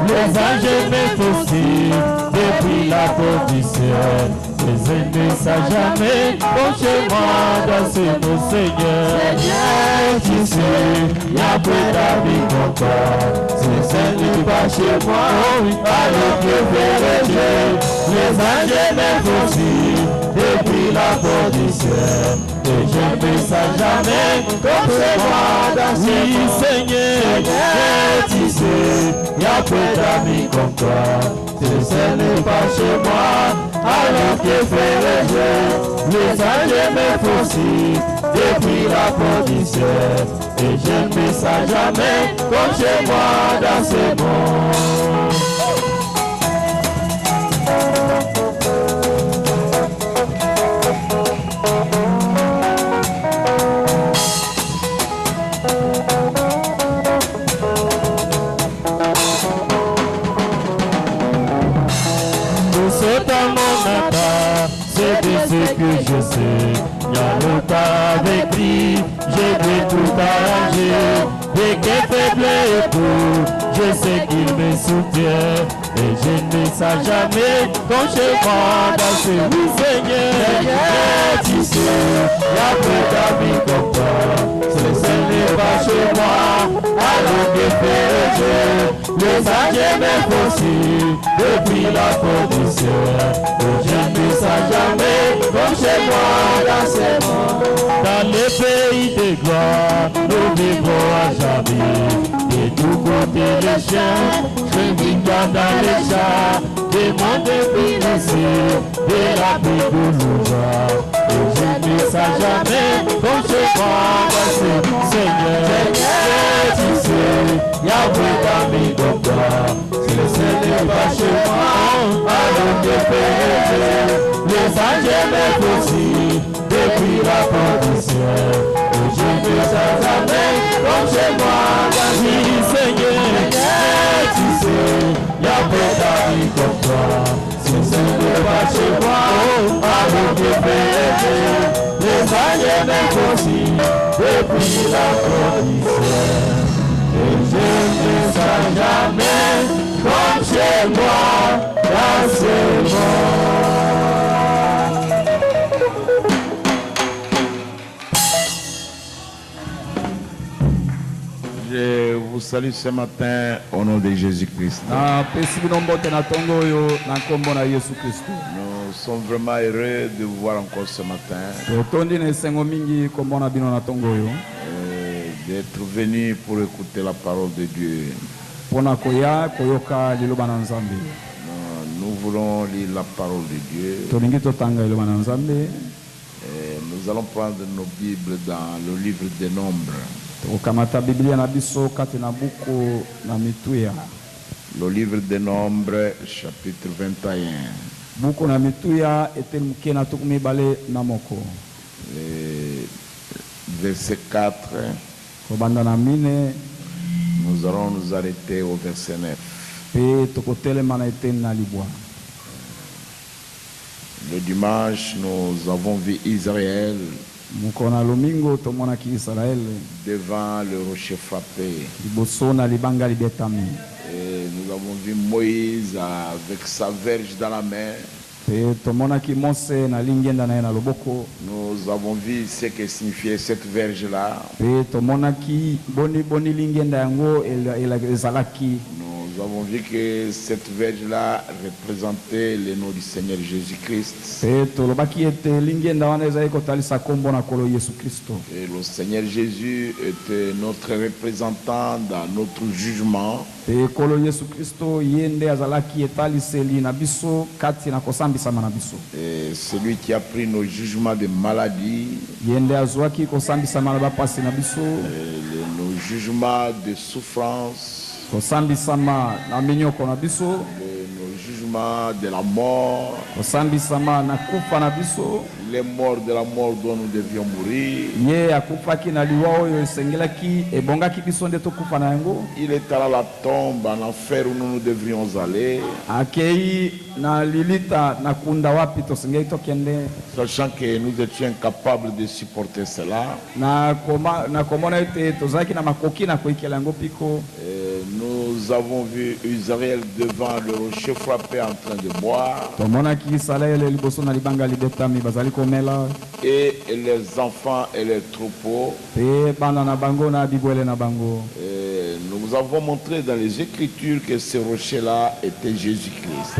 Les anges m'aiment aussi, depuis la porte du ciel. Les ennemis à jamais, bon chez moi, dans ce beau Seigneur. Seigneur, tu sais, il y a peu d'amis comme toi. Si c'est n'est pas chez moi, alors que verrai je. Les anges m'aiment aussi, depuis la porte du ciel. Et je ne sais jamais, comme chez moi, dans ce beau Seigneur. Seigneur, tu sais, il y a peu d'amis comme toi. Si ce n'est pas chez moi, alors que ferai-je? Les anges me aussi depuis la porte du ciel. Et je ne sais jamais comme chez moi dans ce monde. C'est de ce que je sais, il y a le temps avec lui, j'ai dû tout arranger. Dès qu'il est faible et tout, je sais qu'il me soutient. Et je ne sais jamais quand chez moi dans ce oui Seigneur. Tu sais, il y a peu d'amis comme toi. Ce n'est pas chez moi, alors que ferai-je? Les anges m'aiment aussi, depuis la porte du ciel. Et je ne sais jamais comme chez moi dans ce monde. Dans les pays de gloire, nous vivons à jamais. Et tout côté les chiens, je vis dans les chats. Des mondes finissés, de la bigoulouja. Et je ne sais jamais comme chez moi dans ce Seigneur. Seigneur, tu sais, il y a beaucoup d'amis comme toi. Si ce n'est pas chez moi, alors que ferai-je? Les anges m'aiment aussi, depuis la porte du ciel. Et je ne sais jamais comme chez moi dans ce Seigneur. Tu sais, il y a beaucoup d'amis comme toi. Si ce n'est pas chez moi, alors que ferai-je? Les anges m'aiment aussi, depuis la porte du ciel. Et je ne sais jamais comme chez moi dans ce monde. Je vous salue ce matin au nom de Jésus-Christ. Nous sommes vraiment heureux de vous voir encore ce matin. D'être venus pour écouter la parole de Dieu. Nous voulons lire la parole de Dieu. Nous allons prendre nos Bibles dans le livre des Nombres. Le livre des Nombres, chapitre 21. Verset 4. Nous allons nous arrêter au verset 9. Le dimanche, nous avons vu Israël devant le rocher frappé. Et nous avons vu Moïse avec sa verge dans la main. Nous avons vu ce que signifiait cette verge-là. Nous avons vu que cette verge-là représentait le nom du Seigneur Jésus-Christ. Et le Seigneur Jésus était notre représentant dans notre jugement. Et celui qui a pris nos jugements de maladie, nos jugements de souffrance, nos jugements de la mort, les morts de la mort dont nous devions mourir. Il est à la tombe, en enfer où nous devrions aller. Sachant que nous étions incapables de supporter cela. Nous Nous avons vu Israël devant le rocher frappé en train de boire. Et les enfants et les troupeaux. Nous avons montré dans les Écritures que ce rocher-là était Jésus-Christ.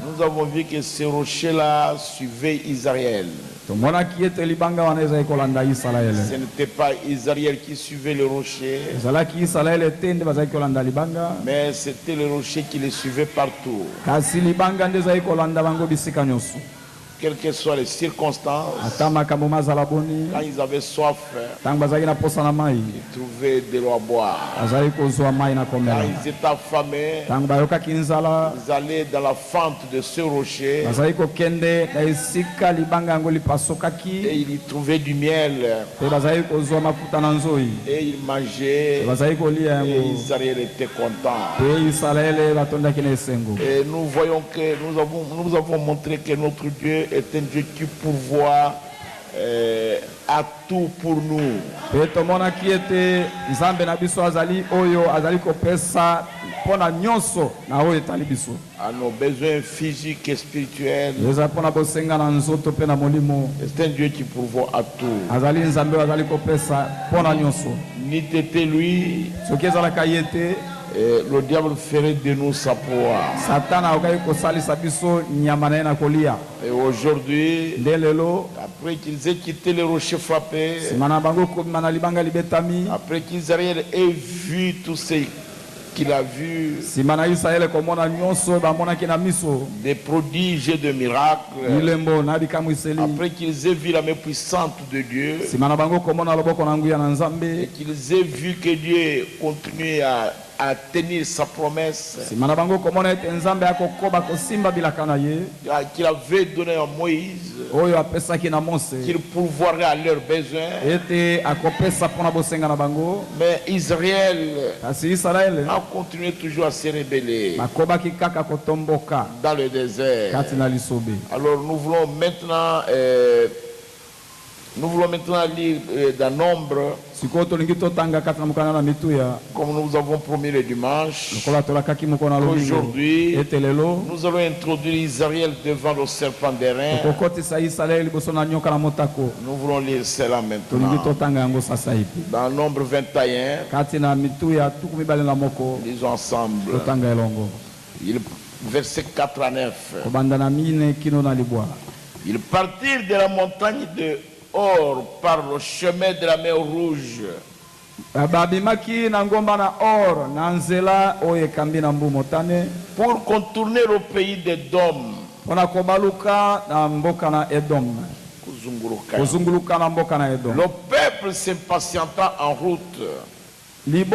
Nous avons vu que ce rocher-là suivait Israël. Ce n'était pas Israël qui suivait le rocher, mais c'était le rocher qui les suivait partout. Quelles que soient les circonstances, quand ils avaient soif, ils trouvaient de l'eau à boire. Quand ils étaient affamés, ils allaient dans la fente de ce rocher et ils y trouvaient du miel. Et ils mangeaient et Israël était content. Et nous voyons que nous avons montré que notre Dieu est un Dieu qui pourvoit à tout pour nous. À nos besoins physiques et spirituels. C'est un Dieu qui pourvoit à tout. Ni t'étais lui, le diable ferait de nous sa proie. Et aujourd'hui, après qu'ils aient quitté le rocher frappé, après qu'Israël ait vu tout ce qu'il a vu, des prodiges et des miracles, après qu'ils aient vu la main puissante de Dieu, et qu'ils aient vu que Dieu continuait à tenir sa promesse qu'il avait donnée à Moïse, qu'il pourvoirait à leurs besoins. Mais Israël a continué toujours à se rebeller dans le désert. Alors nous voulons maintenant lire dans Nombre, comme nous avons promis le dimanche. Aujourd'hui, nous allons introduire Israël devant le serpent d'airain. Nous voulons lire cela maintenant. Dans Nombre 21, lisons ensemble. Versets 4 à 9. Ils partirent de la montagne de Or par le chemin de la mer Rouge. Pour contourner le pays d'Édom. Le peuple s'impatienta en route. Et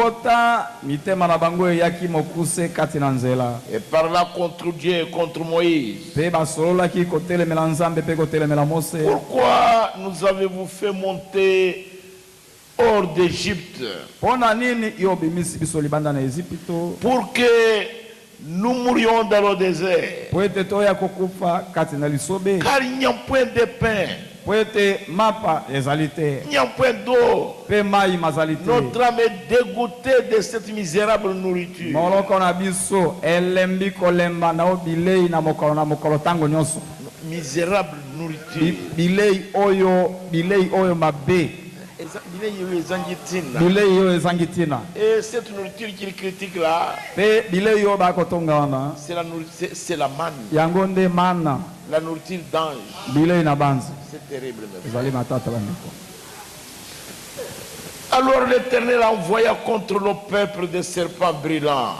parla contre Dieu et contre Moïse. Pourquoi nous avez-vous fait monter hors d'Égypte? Pour que nous mourions dans le désert. Car il n'y a point de pain. Il n'y a point d'eau. Notre âme est dégoûtée de cette misérable nourriture. Misérable nourriture. Et cette nourriture qu'il critique là, c'est la manne. La nourriture d'ange. C'est terrible. Alors l'Éternel envoya contre le peuple des serpents brillants.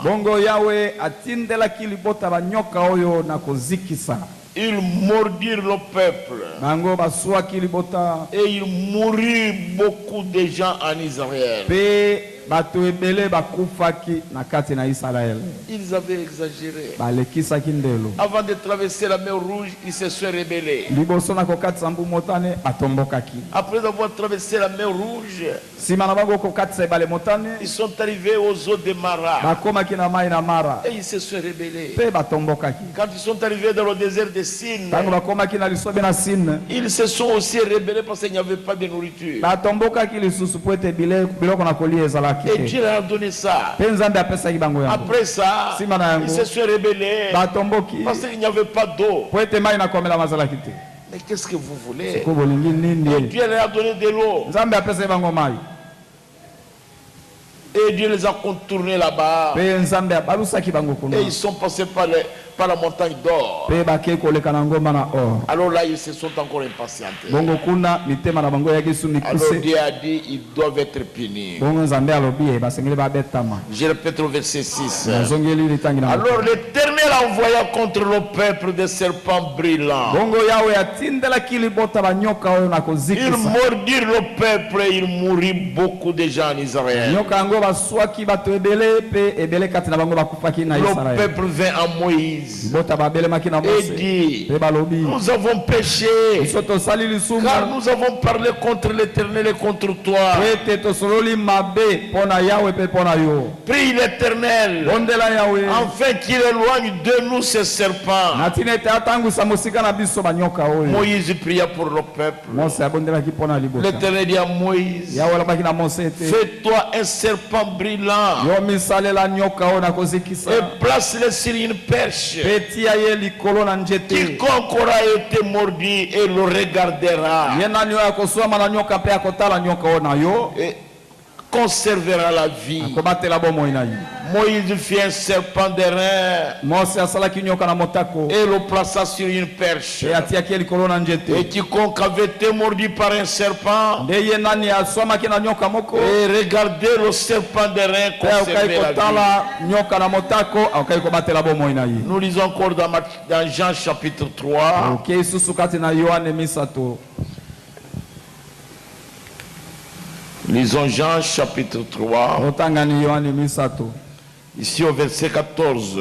Ils mordirent le peuple. Et il mourut beaucoup de gens en Israël. Ils avaient exagéré. Avant de traverser la mer Rouge, ils se sont rebellés. Après avoir traversé la mer Rouge, ils sont arrivés aux eaux de Mara. Et ils se sont rebellés. Quand ils sont arrivés dans le désert de Sin, ils se sont aussi rebellés parce qu'il n'y avait pas de nourriture. Et Dieu leur a donné ça. Après ça, ils se sont rebellés parce qu'il n'y avait pas d'eau. Mais qu'est-ce que vous voulez? Et Dieu leur a donné de l'eau. Et Dieu les a contournés là-bas. Et ils sont passés par la montagne d'or. Alors là, ils se sont encore impatientés. Alors Dieu a dit, ils doivent être punis. Je répète le verset 6. Alors l'Éternel envoya contre le peuple des serpents brillants. Ils mordirent le peuple et il mourut beaucoup de gens en Israël. Le peuple vint à Moïse et dit, nous avons péché car nous avons parlé contre l'Éternel et contre toi. Prie l'Éternel afin qu'il éloigne de nous ces serpents. Moïse pria pour le peuple. L'Éternel dit à Moïse, fais-toi un serpent brillant et place-le sur une perche. Quiconque aura été mordu et le regardera et conservera la vie. Moïse fit un serpent d'airain et le plaça sur une perche. Et quiconque avait été mordu par un serpent et regardait le serpent d'airain conserver la vie. Nous lisons encore dans Jean chapitre 3. Lisons Jean chapitre 3. Ici au verset 14.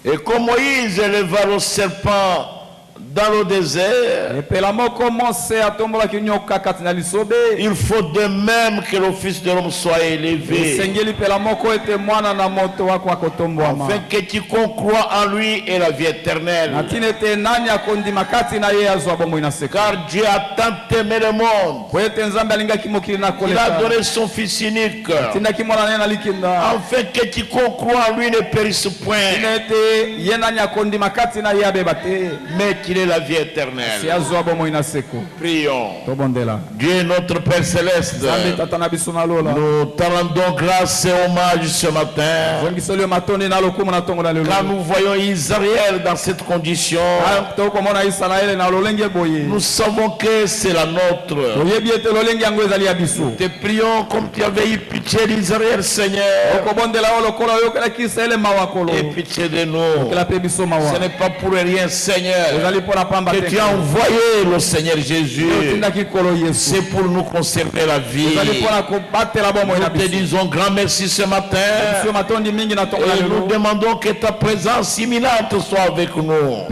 Et comme Moïse éleva le serpent dans le désert, il faut de même que le Fils de l'homme soit élevé, afin que quiconque croit en lui ait la vie éternelle. Car Dieu a tant aimé le monde qu'il a donné son Fils unique, afin que quiconque croit en lui ne périsse point, mais qu'il ait la vie éternelle. Prions. Dieu notre Père Céleste, nous te rendons grâce et hommage ce matin. Quand nous voyons Israël dans cette condition, nous savons que c'est la nôtre. Nous te prions comme tu avais eu pitié d'Israël, Seigneur. Et pitié de nous. Ce n'est pas pour rien, Seigneur, que tu as envoyé le Seigneur Jésus. C'est pour nous conserver la vie. Nous te disons grand merci ce matin. Et nous demandons que ta présence imminente soit avec nous.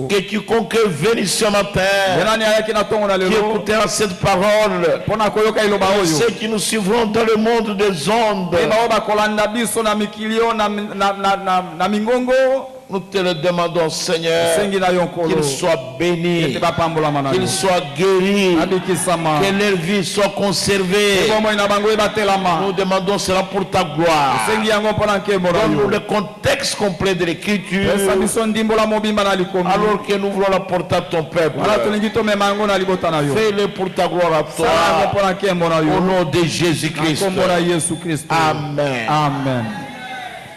Que quiconque est venu ce matin, qui écoutera cette parole, ceux qui nous suivront dans le monde des ondes, nous te le demandons, Seigneur, qu'ils soient bénis, qu'ils soient guéris, que leur vie soit conservée. Nous demandons cela pour ta gloire. Donne-nous le contexte complet de l'Écriture, alors que nous voulons la porter à ton peuple. Fais-le pour ta gloire à toi. Au nom de Jésus-Christ. Amen. Amen.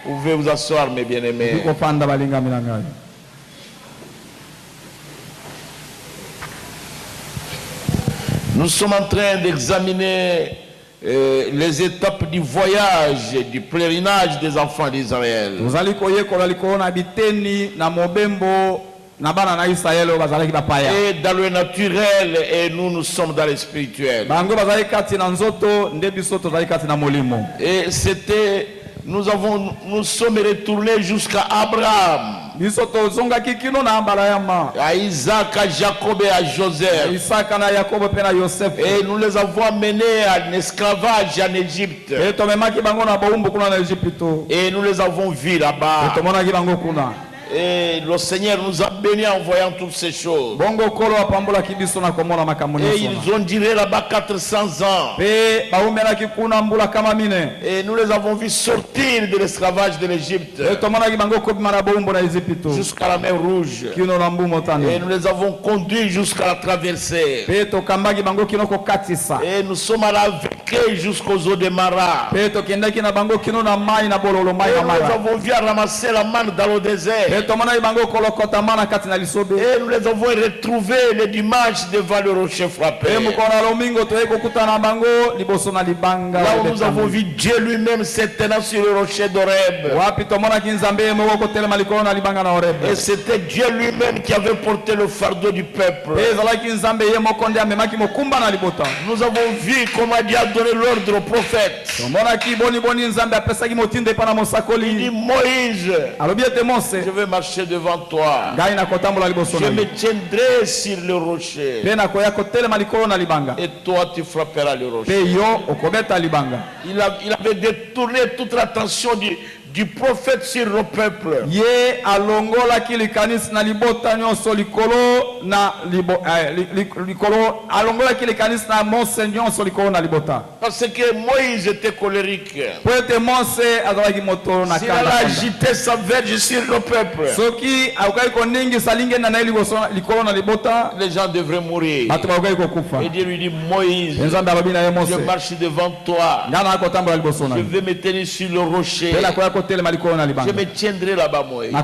Vous pouvez vous asseoir, mes bien-aimés. Nous sommes en train d'examiner les étapes du voyage et du pèlerinage des enfants d'Israël. Et dans le naturel, et nous sommes dans le spirituel. Et c'était, nous sommes retournés jusqu'à Abraham, à Isaac, à Jacob et à Joseph. Et nous les avons amenés à l'esclavage en Égypte. Et nous les avons vus là-bas. Et le Seigneur nous a bénis en voyant toutes ces choses. Et ils ont duré là-bas 400 ans. Et nous les avons vus sortir de l'esclavage de l'Égypte jusqu'à la mer Rouge. Et nous les avons conduits jusqu'à la traversée. Et nous sommes allés avec eux jusqu'aux eaux de Mara. Et nous les avons vus ramasser la manne dans le désert. Et nous les avons retrouvés le dimanche devant le rocher frappé. Là où nous avons vu Dieu lui-même se tenant sur le rocher d'Horeb. Et c'était Dieu lui-même qui avait porté le fardeau du peuple. Nous avons vu comment Dieu a donné l'ordre au prophète. Il dit Moïse, je vais marcher devant toi. Je me tiendrai sur le rocher. Et toi tu frapperas le rocher. Il avait détourné toute l'attention du prophète sur le peuple. Parce que Moïse était colérique. S'il a agité sa verge sur le peuple, les gens devraient mourir. Et Dieu lui dit Moïse, je marche devant toi. Je vais me tenir sur le rocher. Je me tiendrai là-bas, Moïse. Mais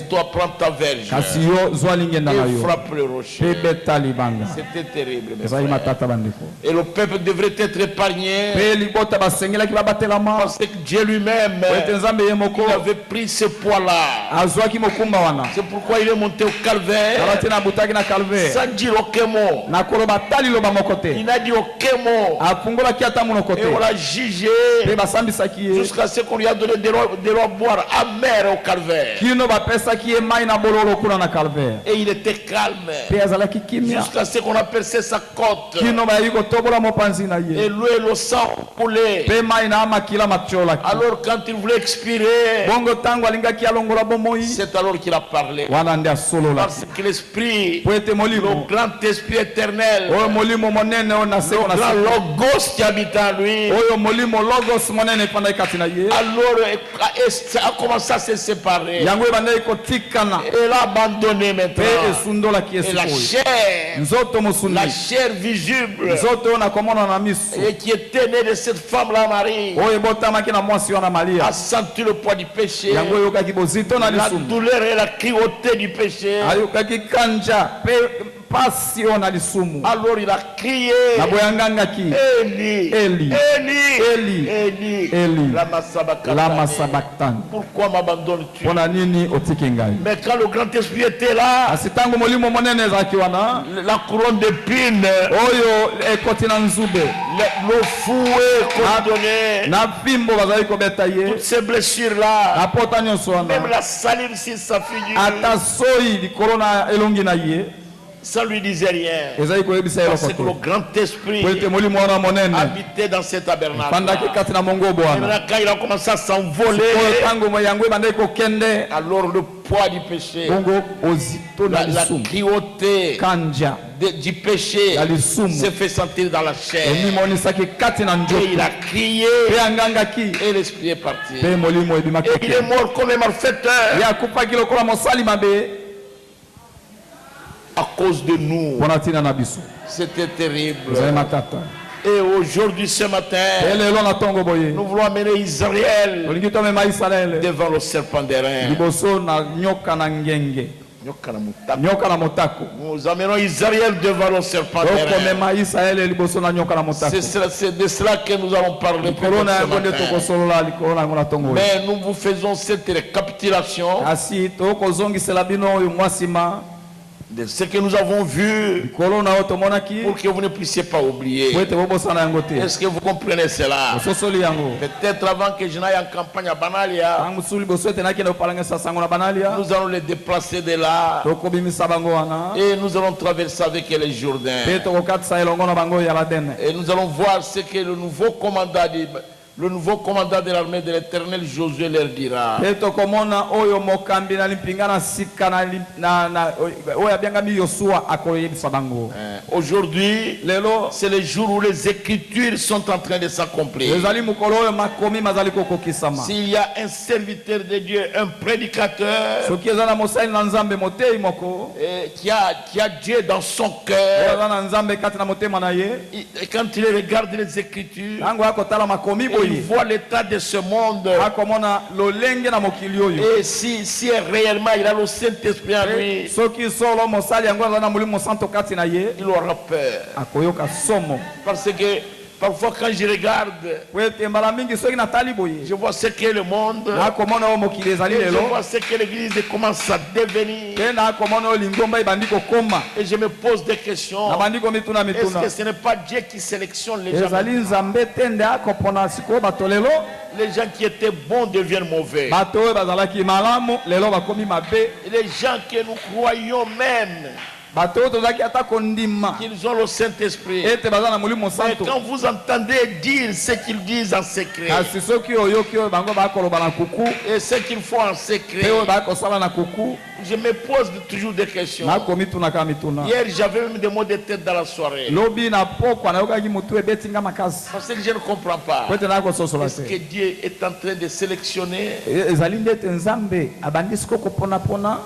toi, prends ta verge et frappe le rocher. C'était terrible. Et le peuple devrait être épargné. Parce que Dieu lui-même, il avait pris ce poids-là. C'est pourquoi il est monté au calvaire sans dire aucun mot. Il n'a dit aucun mot. Et on l'a jugé jusqu'à ce qu'on lui a donné de l'eau boire amère au calvaire. Et il était calme jusqu'à ce qu'on a percé sa côte. Et l'eau et le sang coulaient. Alors quand il voulait expirer, c'est alors qu'il a parlé. Parce que l'esprit, le grand esprit éternel, le grand logos qui habite en lui, alors ça a commencé à se séparer. Et l'a abandonné maintenant. Et la chair visible, et qui était née de cette femme-là, Marie, a senti le poids du péché, la douleur et la cruauté du péché. Alors il a crié Eli, Eli, Eli, Eli, lama sabachthani. Pourquoi m'abandonnes-tu? Mais quand le grand esprit était là, la couronne d'épines, le fouet qu'on a donné, toutes ces blessures là, même la salive sur sa figure, ça ne lui disait rien. Parce que le grand esprit habitait dans cet tabernacle. Quand il a commencé à s'envoler, alors le poids du péché, la cruauté du péché s'est fait sentir dans la chair. Et il a crié et l'esprit est parti. Et il est mort comme un malfaiteur. À cause de nous. C'était terrible. Et aujourd'hui, ce matin, nous voulons amener Israël devant le serpent d'airain. Nous amenons Israël devant le serpent. C'est de cela que nous allons parler. Mais nous vous faisons cette récapitulation de ce que nous avons vu pour que vous ne puissiez pas oublier. Est-ce que vous comprenez cela? Peut-être avant que je n'aille en campagne à Banalia, nous allons les déplacer de là et nous allons traverser avec les Jourdains. Et nous allons voir ce que le nouveau commandant de l'armée de l'Éternel Josué leur dira. Aujourd'hui, c'est le jour où les Écritures sont en train de s'accomplir. S'il y a un serviteur de Dieu, un prédicateur qui a Dieu dans son cœur, et quand il regarde les Écritures, il voit l'état de ce monde. Et si réellement il a le Saint-Esprit en lui, il aura peur. Parce que parfois quand je regarde, je vois ce qu'est le monde, je vois ce que l'église commence à devenir, et je me pose des questions. Est-ce que ce n'est pas Dieu qui sélectionne les gens? Les gens qui étaient bons deviennent mauvais. Les gens que nous croyons même qu'ils ont le Saint-Esprit, mais quand vous entendez dire ce qu'ils disent en secret et ce qu'ils font en secret, je me pose toujours des questions. Hier j'avais même des mots de tête dans la soirée, parce que je ne comprends pas. Est-ce que Dieu est en train de sélectionner?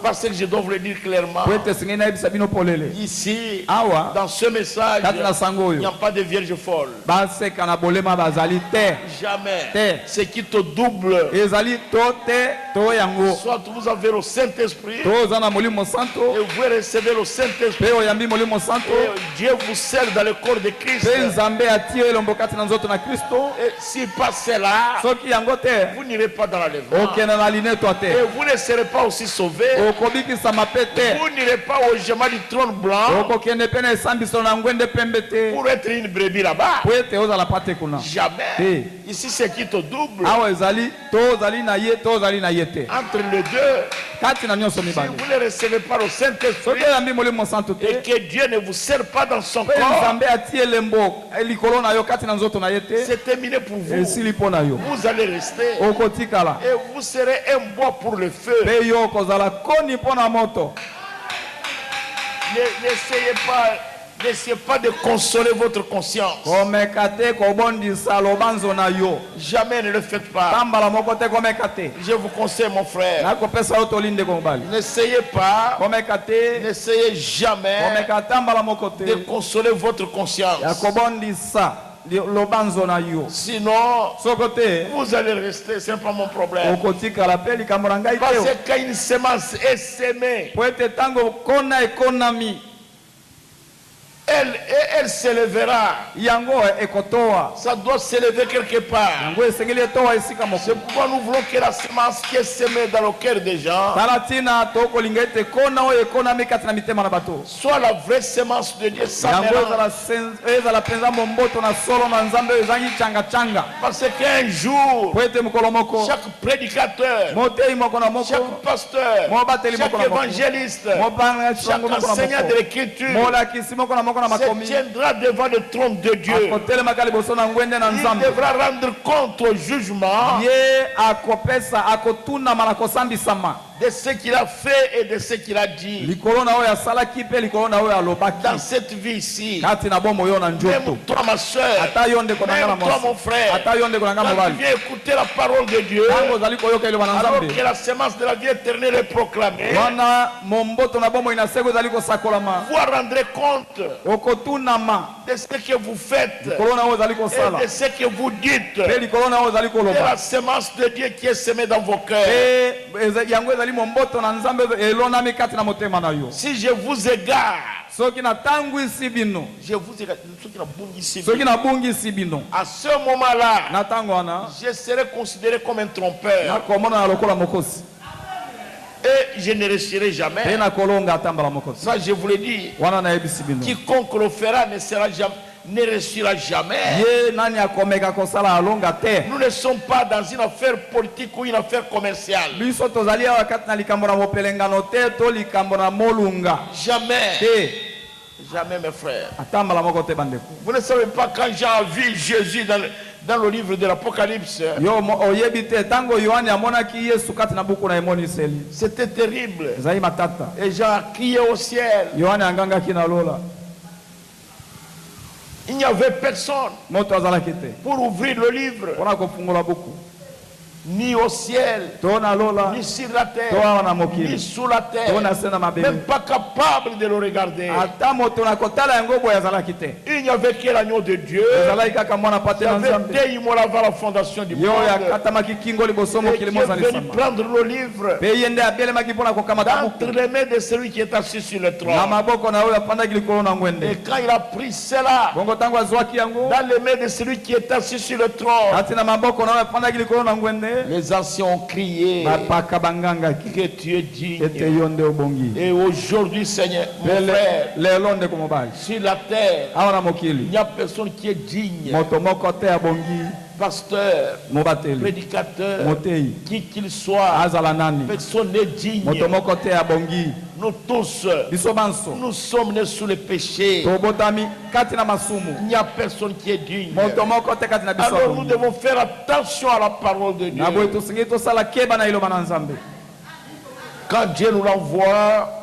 Parce que je dois vous le dire clairement. Ici, dans ce message, il n'y a pas de vierge folle. Jamais. Ce qui te double, soit vous avez le Saint-Esprit et vous recevez le Saint-Esprit et Dieu vous scelle dans le corps de Christ. Et s'il passe là, vous n'irez pas dans l'enlèvement et vous ne serez pas aussi sauvés. Vous n'irez pas au jugement du trône blanc pour être une brebis là-bas. Jamais. Ici c'est qui te double. Entre les deux, si vous ne recevez pas le Saint-Esprit et que Dieu ne vous sert pas dans son corps, c'est terminé pour vous. Vous allez rester et vous serez un bois pour le feu. N'essayez pas de consoler votre conscience. Jamais ne le faites pas. Je vous conseille, mon frère. N'essayez pas, n'essayez jamais de consoler votre conscience. Sinon, vous allez rester, ce n'est pas mon problème. Parce que quand une semence est semée, elle s'élèvera. Ça doit s'élever quelque part. C'est pourquoi nous voulons que la semence qui est semée dans le cœur des gens soit la vraie semence de Dieu sans mélange. Parce qu'un jour, chaque prédicateur, chaque pasteur, chaque évangéliste, chaque enseignant de l'écriture se tiendra devant le trône de Dieu. Il devra rendre compte au jugement de ce qu'il a fait et de ce qu'il a dit dans cette vie ici. Même toi ma soeur, même toi mon frère, quand tu viens écouter la parole de Dieu, alors que la semence de la vie éternelle est proclamée, vous rendrez compte de ce que vous faites et de ce que vous dites, de la semence de Dieu qui est semée dans vos cœurs. Si je vous égare, je vous égare. À ce moment-là, je serai considéré comme un trompeur. Et je ne réussirai jamais. Ça, je vous l'ai dit. Quiconque le fera ne réussira jamais. Nous ne sommes pas dans une affaire politique ou une affaire commerciale. Jamais. Jamais, mes frères. Vous ne savez pas quand Jean a vu Jésus dans le livre de l'Apocalypse. C'était terrible. Et Jean a crié au ciel. Il n'y avait personne pour ouvrir le livre. Ni au ciel, ni sur la terre, ni sous la terre, même pas capable de le regarder. Il n'y avait que l'agneau de Dieu. Il y avait des immolés avant la fondation du monde. Et qui est venu prendre le livre d'entre les mains de celui qui est assis sur le trône. Et quand il a pris cela dans les mains de celui qui est assis sur le trône, les anciens ont crié que tu es digne. Et aujourd'hui, Seigneur, mon frère, sur la terre, il n'y a personne qui est digne. Pasteur, prédicateur, qui qu'il soit, personne n'est digne. Nous tous, nous sommes nés sous le péché. Il n'y a personne qui est digne. Alors nous devons faire attention à la parole de Dieu. Quand Dieu nous l'envoie,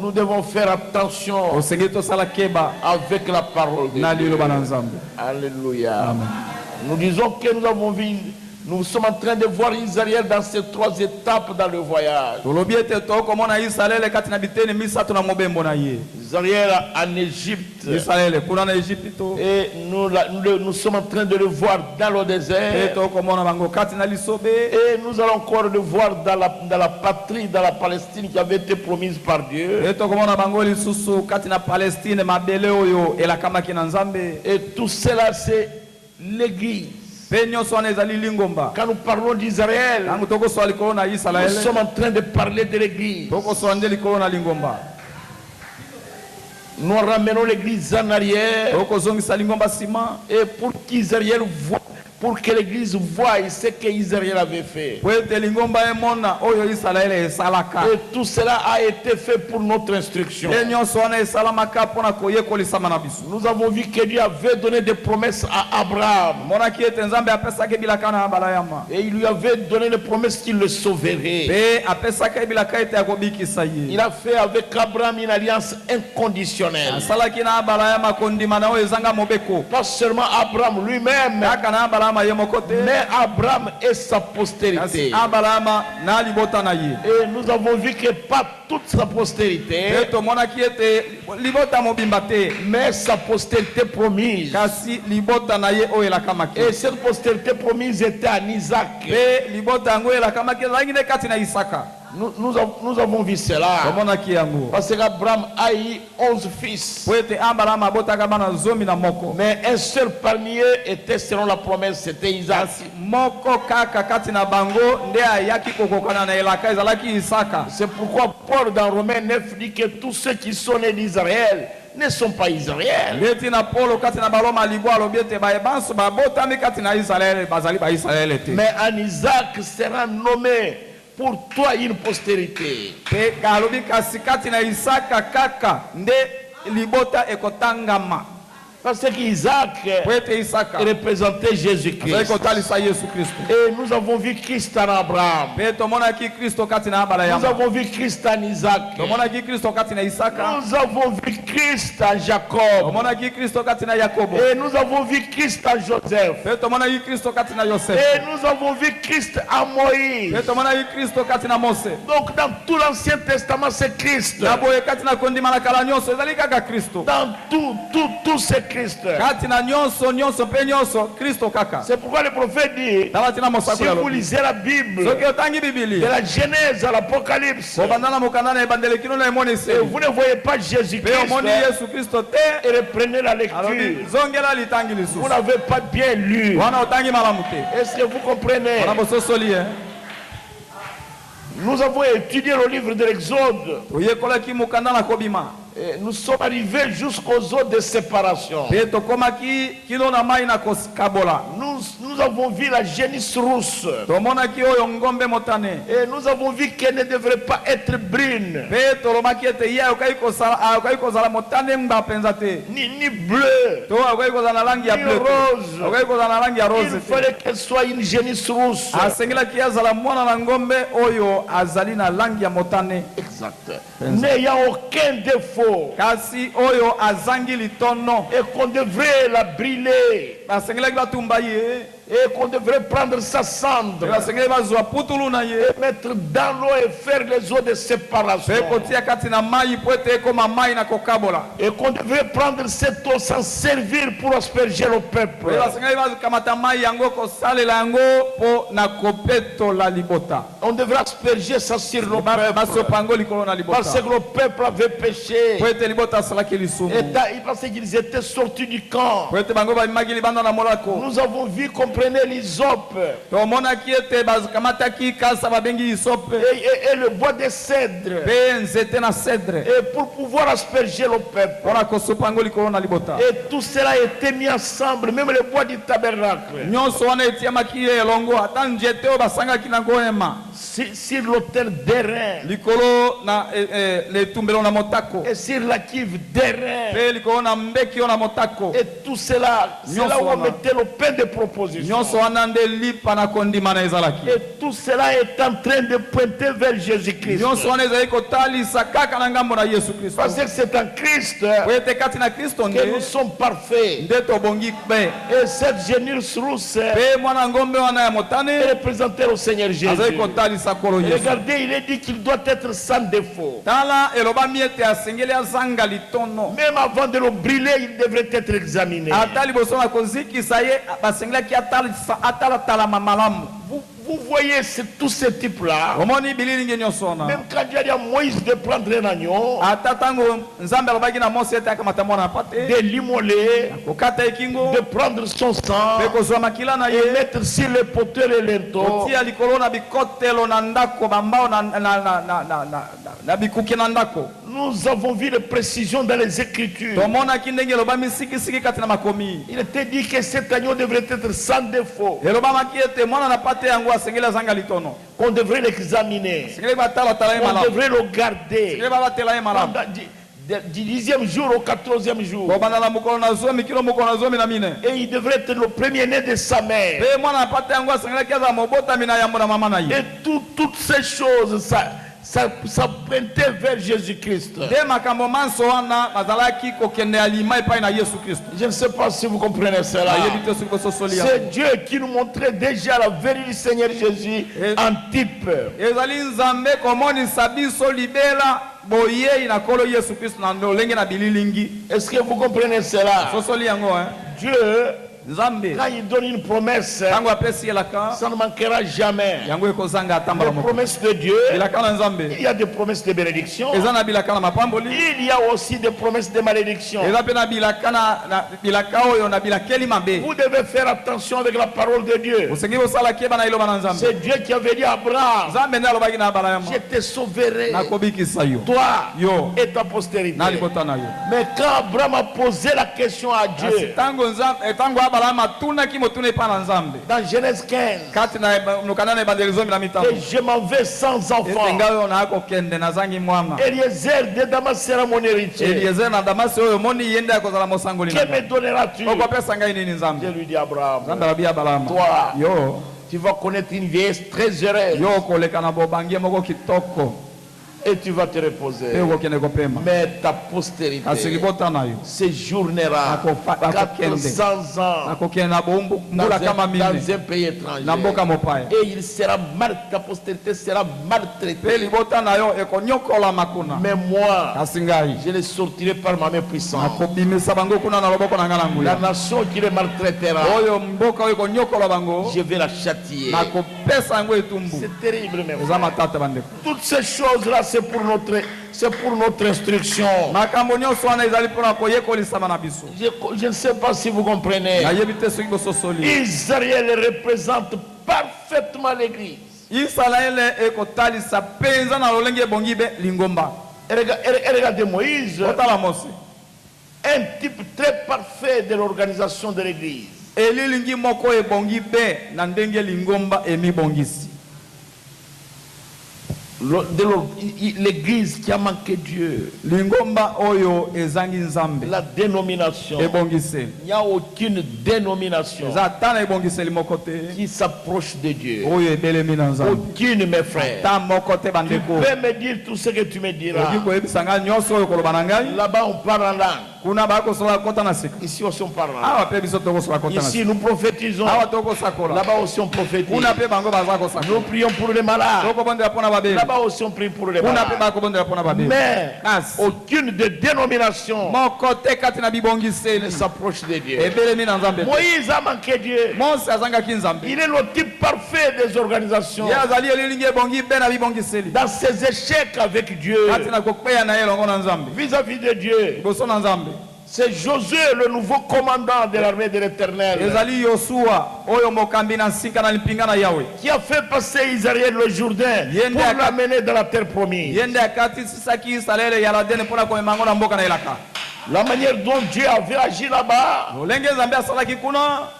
nous devons faire attention avec la parole de Dieu. Alléluia. Amen. Nous disons que nous avons vu, nous sommes en train de voir Israël dans ces 3 étapes dans le voyage. Israël en Égypte. Et nous sommes en train de le voir dans le désert. Et nous allons encore le voir dans la patrie, dans la Palestine qui avait été promise par Dieu. Et tout cela, c'est l'Église. Quand nous parlons d'Israël, nous sommes en train de parler de l'Église. Nous ramenons l'Église en arrière. Et pour qu'Israël voit, pour que l'Église voie ce qu'Israël avait fait. Et tout cela a été fait pour notre instruction. Nous avons vu que Dieu avait donné des promesses à Abraham. Et il lui avait donné des promesses qu'il le sauverait. Il a fait avec Abraham une alliance inconditionnelle. Pas seulement Abraham lui-même, mais Abraham et sa postérité. Et nous avons vu que pas toute sa postérité, mais sa postérité promise. Et cette postérité promise était en Isaac. Nous avons vu cela. Parce qu'Abraham a eu 11 fils. Mais un seul parmi eux était selon la promesse, c'était Isaac. C'est pourquoi Paul dans Romains 9 dit que tous ceux qui sont nés d'Israël ne sont pas Israël. Mais en Isaac sera nommé pour toi une postérité. Parce qu'Isaac représentait Jésus-Christ. Et nous avons vu Christ en Abraham. Nous avons vu Christ en Isaac. Nous avons vu Christ en Jacob. Et nous avons vu Christ en Joseph. Et nous avons vu Christ en Moïse. Donc dans tout l'Ancien Testament, c'est Christ. Dans tout c'est Christ. C'est pourquoi le prophète dit, si vous lisez la Bible, de la Genèse à l'Apocalypse, et vous ne voyez pas Jésus-Christ, et reprenez la lecture, vous n'avez pas bien lu. Est-ce que vous comprenez? Nous avons étudié le livre de l'Exode. Et nous sommes arrivés jusqu'aux eaux de séparation. Nous avons vu la génisse rousse. Et nous avons vu qu'elle ne devrait pas être brune. Ni bleue. Ni rose. Il fallait qu'elle soit une génisse rousse. Exact. N'ayant aucun défaut. Et qu'on devrait la brûler. Et qu'on devrait prendre sa cendre et mettre dans l'eau et faire les eaux de séparation. Et qu'on devrait prendre cette eau sans servir pour asperger le peuple. On devrait asperger ça sur le peuple. Parce que le peuple avait péché. Et parce qu'ils étaient sortis du camp. Nous avons vu comprenez l'hysope et le bois de cèdre et pour pouvoir asperger le peuple. Et tout cela a été mis ensemble, même le bois du tabernacle, sur l'autel d'airain et sur la cuve d'airain. Et tout cela, c'est là où on mettait le pain de proposition. Et tout cela est en train de pointer vers Jésus-Christ. Parce que c'est en Christ que nous sommes parfaits. Et cette génisse rousse représentait le Seigneur Jésus. Regardez, il est dit qu'il doit être sans défaut. Même avant de le brûler, il devrait être examiné. Vous voyez tous ces types-là. Même quand il y a Moïse de prendre un agneau, de l'immoler, de prendre son sang et mettre sur les poteurs et les linteaux. Nous avons vu les précisions dans les Écritures. Il était dit que cet agneau devrait être sans défaut. On devrait l'examiner. On devrait le garder. Du 10e jour au 14e jour. Et il devrait être le premier-né de sa mère. Et toutes ces choses, ça pointait vers Jésus-Christ. Je ne sais pas si vous comprenez cela. C'est Dieu qui nous montrait déjà la vérité du Seigneur Jésus en type. Est-ce que vous comprenez cela? Dieu, quand il donne une promesse, ça ne manquera jamais. Les promesses de Dieu, il y a des promesses de bénédiction. Il y a aussi des promesses de malédiction. Vous devez faire attention avec la parole de Dieu. C'est Dieu qui avait dit à Abraham, je te sauverai, toi et ta postérité. Mais quand Abraham a posé la question à Dieu, dans Genèse 15, et je m'en vais sans enfant, Eliezer de Damas sera mon héritier. Que me donneras-tu? Je lui dis Abraham, toi, tu vas connaître une vieillesse très heureuse. Et tu vas te reposer. Mais ta postérité séjournera 400 ans dans un pays étranger. Et il sera ta postérité sera maltraitée. Mais moi, je les sortirai par ma main puissante. La nation qui les maltraitera, je vais la châtier. C'est terrible, mes frères. Toutes ces choses-là, c'est pour notre instruction. Je ne sais pas si vous comprenez. Israël représente parfaitement l'église. Regardez Moïse, un type très parfait de l'organisation de l'église. L'église qui a manqué Dieu. La dénomination. Il n'y a aucune dénomination qui s'approche de Dieu. Aucune, mes frères. Tu peux me dire tout ce que tu me diras. Là-bas on parle en langue. Ici aussi on parle en langue. Ici nous prophétisons. Là-bas aussi on prophétise. Nous prions pour les malades. Là-bas aussi on prie pour les malades. Mais aucune de dénomination ne s'approche de Dieu. Moïse a manqué Dieu. Il est le type parfait des organisations. Dans ses échecs avec Dieu, vis-à-vis de Dieu, c'est Josué, le nouveau commandant de l'armée de l'Éternel, qui a fait passer Israël le Jourdain pour l'amener dans la terre promise. La manière dont Dieu avait agi là-bas,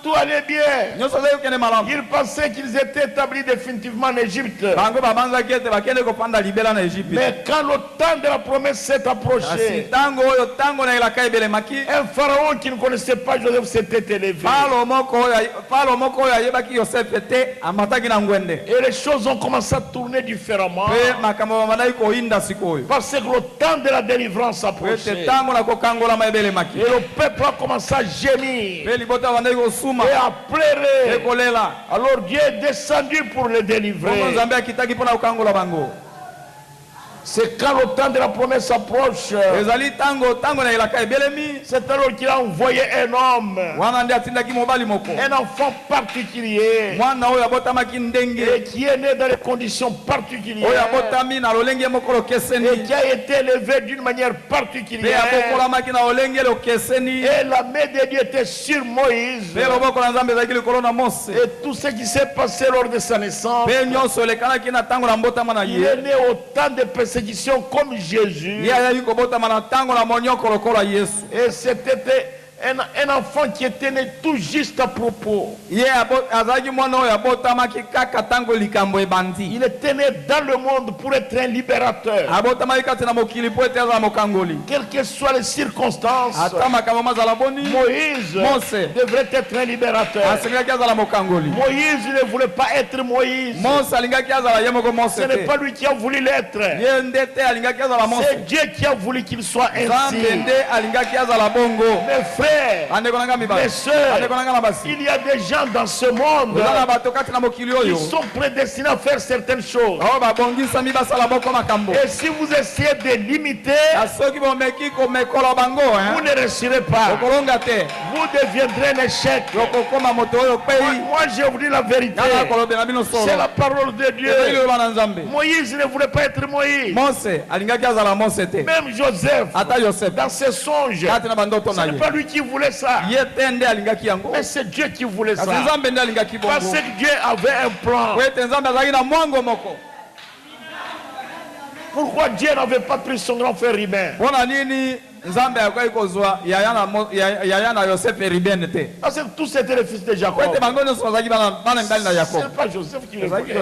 tout allait bien. Ils pensaient qu'ils étaient établis définitivement en Égypte. Mais quand le temps de la promesse s'est approché, un pharaon qui ne connaissait pas Joseph s'était élevé. Et les choses ont commencé à tourner différemment. Parce que le temps de la délivrance approchait. Et le peuple a commencé à gémir et à pleurer. Alors Dieu est descendu pour les délivrer. C'est quand le temps de la promesse approche, c'est alors qu'il a envoyé un homme, un enfant particulier, et qui est né dans des conditions particulières, et qui a été élevé d'une manière particulière. Et la main de Dieu était sur Moïse. Et tout ce qui s'est passé lors de sa naissance, il est né au temps de persécution comme Jésus. Et c'était un enfant qui était né tout juste à propos. Il était né dans le monde pour être un libérateur. Quelles que soient les circonstances, Moïse devrait être un libérateur. Moïse ne voulait pas être Moïse. Ce n'est pas lui qui a voulu l'être. C'est Dieu qui a voulu qu'il soit ainsi. Mes frères, mes soeurs, il y a des gens dans ce monde qui sont prédestinés à faire certaines choses. Et si vous essayez de limiter, vous ne réussirez pas. Vous deviendrez un échec. Moi, je vous dis la vérité. C'est la parole de Dieu. Moïse ne voulait pas être Moïse. Même Joseph, dans ses songes, ce n'est pas lui qui voulait ça. Mais c'est Dieu qui voulait ça. Parce que Dieu avait un plan. Pourquoi Dieu n'avait pas pris son grand frère Ribin? Parce que tous c'était les fils de Jacob. C'est pas Joseph qui le voulait.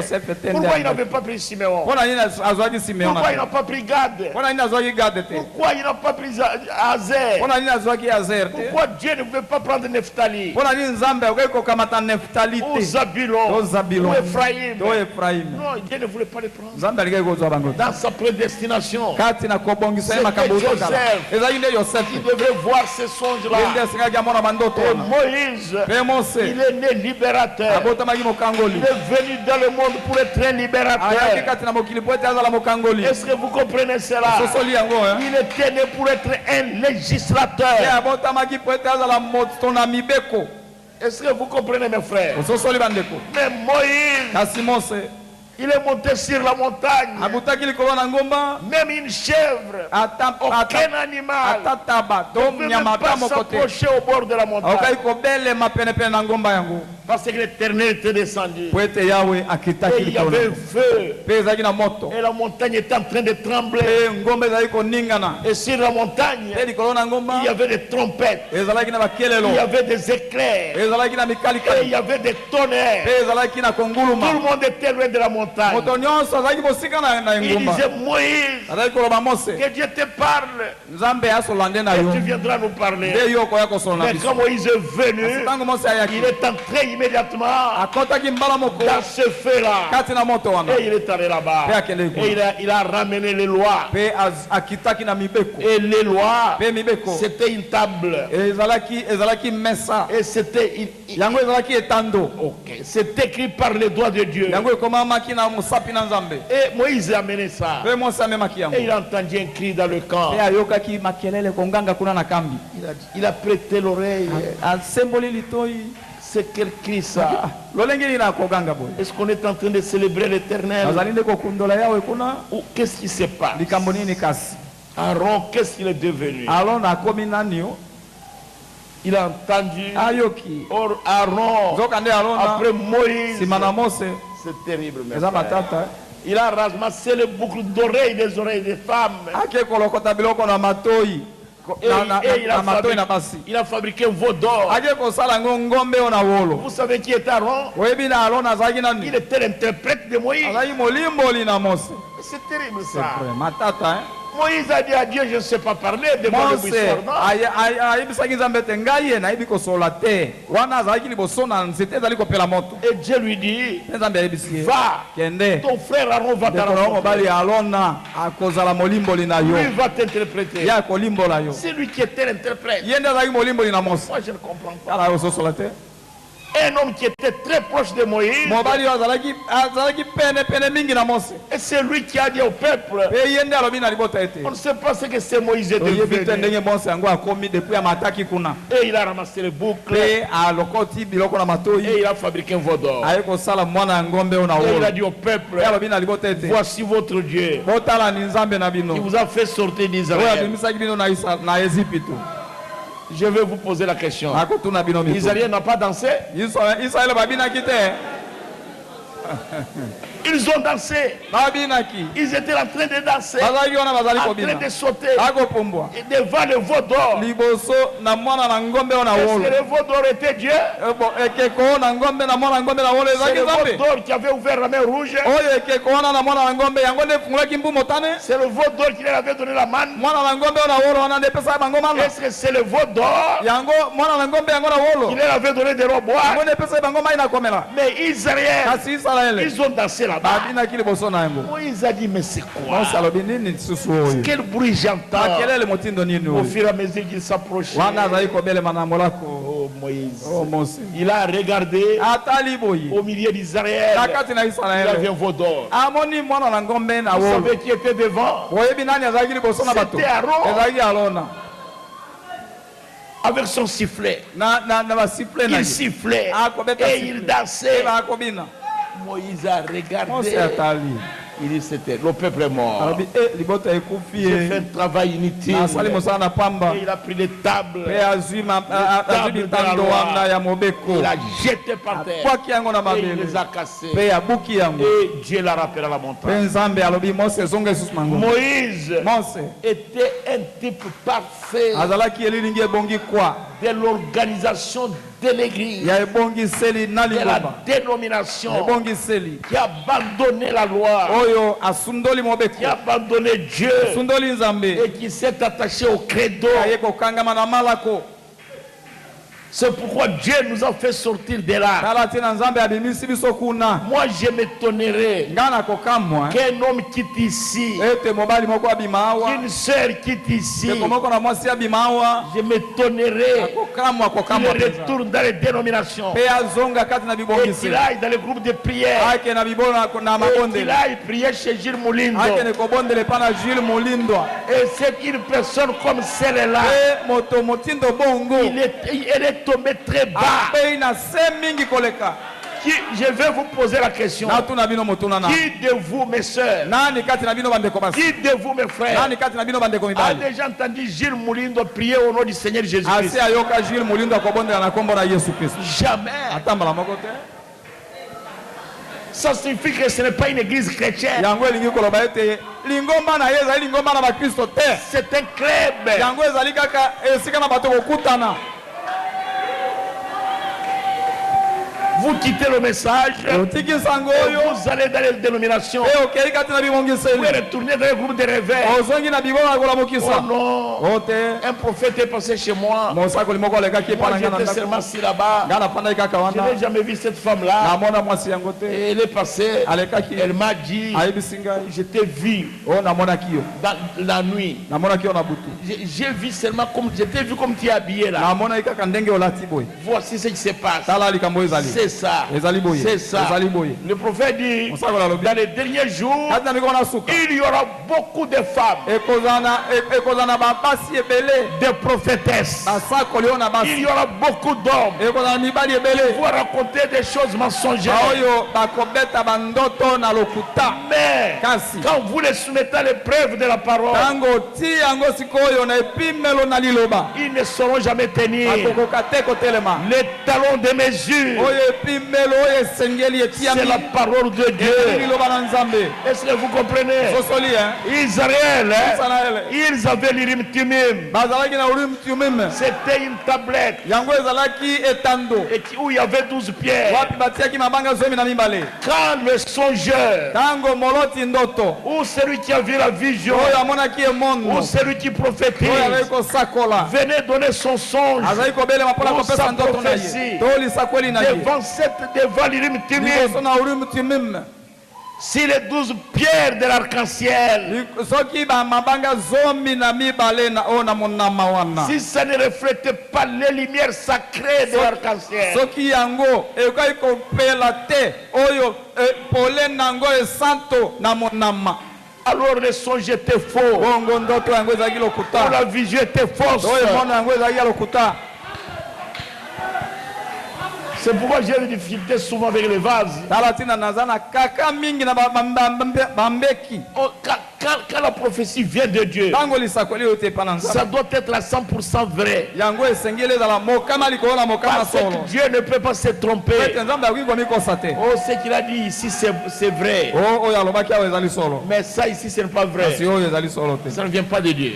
Pourquoi il n'avait pas pris Siméon? Pourquoi il n'a pas pris Gad? Pourquoi il n'a pas pris Azer? Pourquoi Dieu ne pouvait pas prendre Nephtali? Ou Zabulon? Ou Ephraïm? Non, Dieu ne voulait pas les prendre. Dans sa prédestination, c'était Joseph qui devait voir ces songes-là. Et Moïse, il est né libérateur. Il est venu dans le monde pour être un libérateur. Est-ce que vous comprenez cela? Il était né pour être un législateur. Est-ce que vous comprenez, mes frères? Mais Moïse, il est monté sur la montagne. Même une chèvre, aucun animal ne peut même pas s'approcher au bord de la montagne. Parce que l'Éternel était descendu. Et il y avait un feu. Et la montagne était en train de trembler. Et sur la montagne, il y avait des trompettes. Il y avait des éclairs. Et il y avait des tonnerres. Tout le monde était loin de la montagne. Il disait, Moïse, que Dieu te parle. Et tu viendras nous parler. Mais quand Moïse est venu, il est entré immédiatement dans ce feu-là. Et il est allé là-bas. Et il a ramené les lois. Et les lois, c'était une table. Et c'était c'était écrit par les doigts de Dieu. Et Moïse a amené ça. Et il a entendu un cri dans le camp. Il a prêté l'oreille. C'est quel cri ça? Est-ce qu'on est en train de célébrer l'Éternel? Ou qu'est-ce qui se passe? Aaron, qu'est-ce qu'il est devenu? Il a entendu Aaron après Moïse. C'est terrible. Il a ramassé les boucles d'oreilles des oreilles des femmes. Il a fabriqué un veau d'or. Vous savez qui est Aaron? Il était l'interprète de Moïse. C'est terrible ça. Moïse a dit à Dieu, je ne sais pas parler de moi. Et Dieu lui dit, va, ton frère Aaron va t'arranger. Lui va t'interpréter. C'est lui qui était l'interprète. Moi je ne comprends pas. Un homme qui était très proche de Moïse. Et c'est lui qui a dit au peuple, on ne sait pas ce que c'est Moïse est devenu. Et il a ramassé les boucles. Et il a fabriqué un veau d'or. Et il a dit au peuple, voici votre Dieu qui vous a fait sortir d'Israël. Je vais vous poser la question. Israël n'a pas dansé? Ils ont dansé. Ils étaient en train de danser, en train de sauter. Et devant le veau d'or. Est-ce que le veau d'or était Dieu? C'est le veau d'or qui avait ouvert la mer rouge. C'est le veau d'or qui leur avait donné la manne. Est-ce que c'est le veau d'or qui leur avait donné des rois bois? Mais Israël, ils ont dansé là-bas. Moïse a dit, mais c'est quoi? Quel bruit j'entends? Au fur et à mesure qu'il s'approchait, oh Moïse, il a regardé au milieu d'Israël. Il avait un veau d'or. Vous savez qui était devant? C'était Aaron. Avec son sifflet. Il sifflait et il dansait. Moïse a regardé. Il dit c'était le peuple est mort. J'ai fait un travail inutile. Et il a pris les tables. Il a jeté par terre. Et il les a cassés. Et Dieu l'a rappelé à la montagne. Moïse était un type parfait de l'organisation de l'église, de la dénomination, qui a abandonné la loi, qui a abandonné Dieu et qui s'est attaché au credo. C'est pourquoi Dieu nous a fait sortir de là. Moi, je m'étonnerais qu'un homme quitte ici, qu'une sœur quitte ici. Je m'étonnerais qu'il retourne dans les dénominations et qu'il aille dans les groupes de prière et qu'il aille prier chez Gilles Moulindo. Et c'est une personne comme celle-là, elle est tombé très bas. Je vais vous poser la question. Qui de vous, mes soeurs, qui de vous, mes frères, a déjà entendu Gilles Moulindo prier au nom du Seigneur Jésus-Christ? Jamais. Ça signifie que ce n'est pas une église chrétienne. C'est un club. Vous quittez le message et vous allez dans les dénominations. Vous retournez dans le groupe de réveil. Oh non, un prophète est passé chez moi. Moi j'étais seulement assis là-bas. Je n'ai jamais vu cette femme-là. Et elle est passée. Elle m'a dit, je t'ai vu dans la nuit. J'ai vu seulement comme, je t'ai vu comme tu es habillé là. Voici ce qui se passe. C'est ça. C'est ça. Le prophète dit, dans les derniers jours, il y aura beaucoup de femmes, de prophétesses. Il y aura beaucoup d'hommes qui vont raconter des choses mensongères. Mais quand vous les soumettez à l'épreuve de la parole, ils ne sauront jamais tenir les talons de mesure. C'est la parole de Dieu. Est-ce que vous comprenez? Israël, ils avaient l'Urim Tumim. C'était une tablette où il y avait 12 pierres. Quand le songeur, ou celui qui a vu la vision, ou celui qui prophétise, venait donner son songe ou sa prophétie devant l'Urim Tumim, si les 12 pierres de l'arc-en-ciel, si ça ne reflétait pas les lumières sacrées de l'arc-en-ciel, alors le songe était faux, la vision était fausse. C'est pourquoi j'ai des difficultés souvent avec les vases. Quand la prophétie vient de Dieu, ça doit être à 100% vrai. Parce que Dieu ne peut pas se tromper. Oh, ce qu'il a dit ici, c'est vrai. Mais ça ici, ce n'est pas vrai. Ça ne vient pas de Dieu.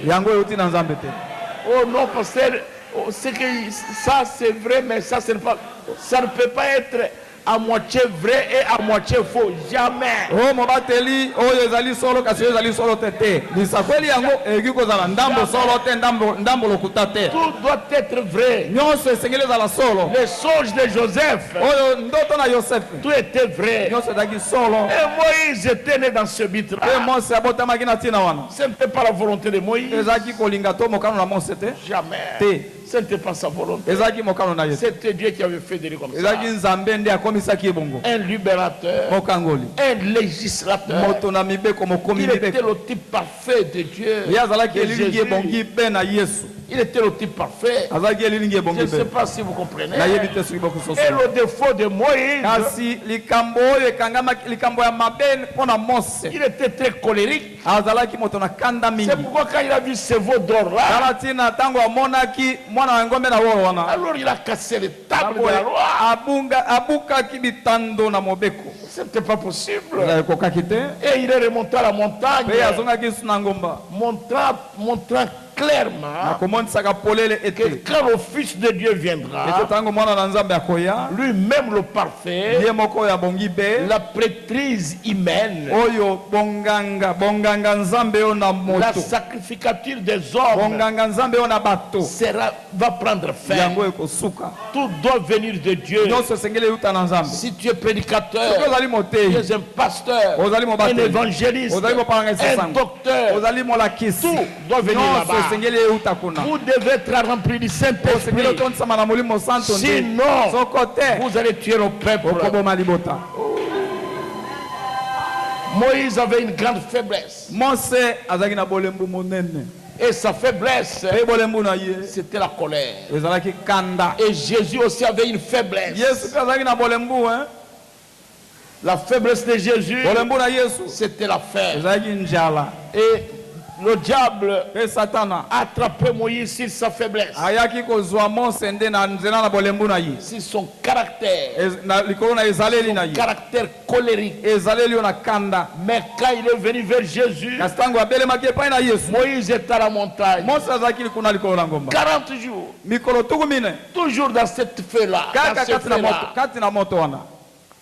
Oh non, parce que ça c'est vrai, mais ça ne peut pas être à moitié vrai et à moitié faux. Jamais. Tout doit être vrai. Le songe de Joseph, tout était vrai. Et Moïse était né dans ce but-là. Ce n'était pas la volonté de Moïse. Jamais. Ce n'était pas sa volonté. C'était Dieu qui avait fait de lui comme ça. Un libérateur, un législateur. Il était le type parfait de Dieu. Il était le type parfait. Je ne sais pas si vous comprenez. Et le défaut de Moïse, il était très colérique. C'est pourquoi quand il a vu ce veau d'or là, alors il a cassé les tables de la loi. C'était pas possible. Et il est remonté à la montagne, montrant clairement que quand le Fils de Dieu viendra, lui-même le parfait, la prêtrise humaine, la sacrificature des hommes va prendre fin. Tout doit venir de Dieu. Si tu es prédicateur, tu es un pasteur, un évangéliste, un docteur, tout doit venir là-bas. Vous devez être rempli du Saint-Esprit. Sinon, vous allez tuer le peuple. Moïse avait une grande faiblesse. Et sa faiblesse, c'était la colère. Et Jésus aussi avait une faiblesse. La faiblesse de Jésus, c'était la faim. Et le diable a attrapé Moïse sur sa faiblesse, sur son caractère, colérique. Mais quand il est venu vers Jésus, Moïse est à la montagne 40 jours, toujours dans cette feu-là.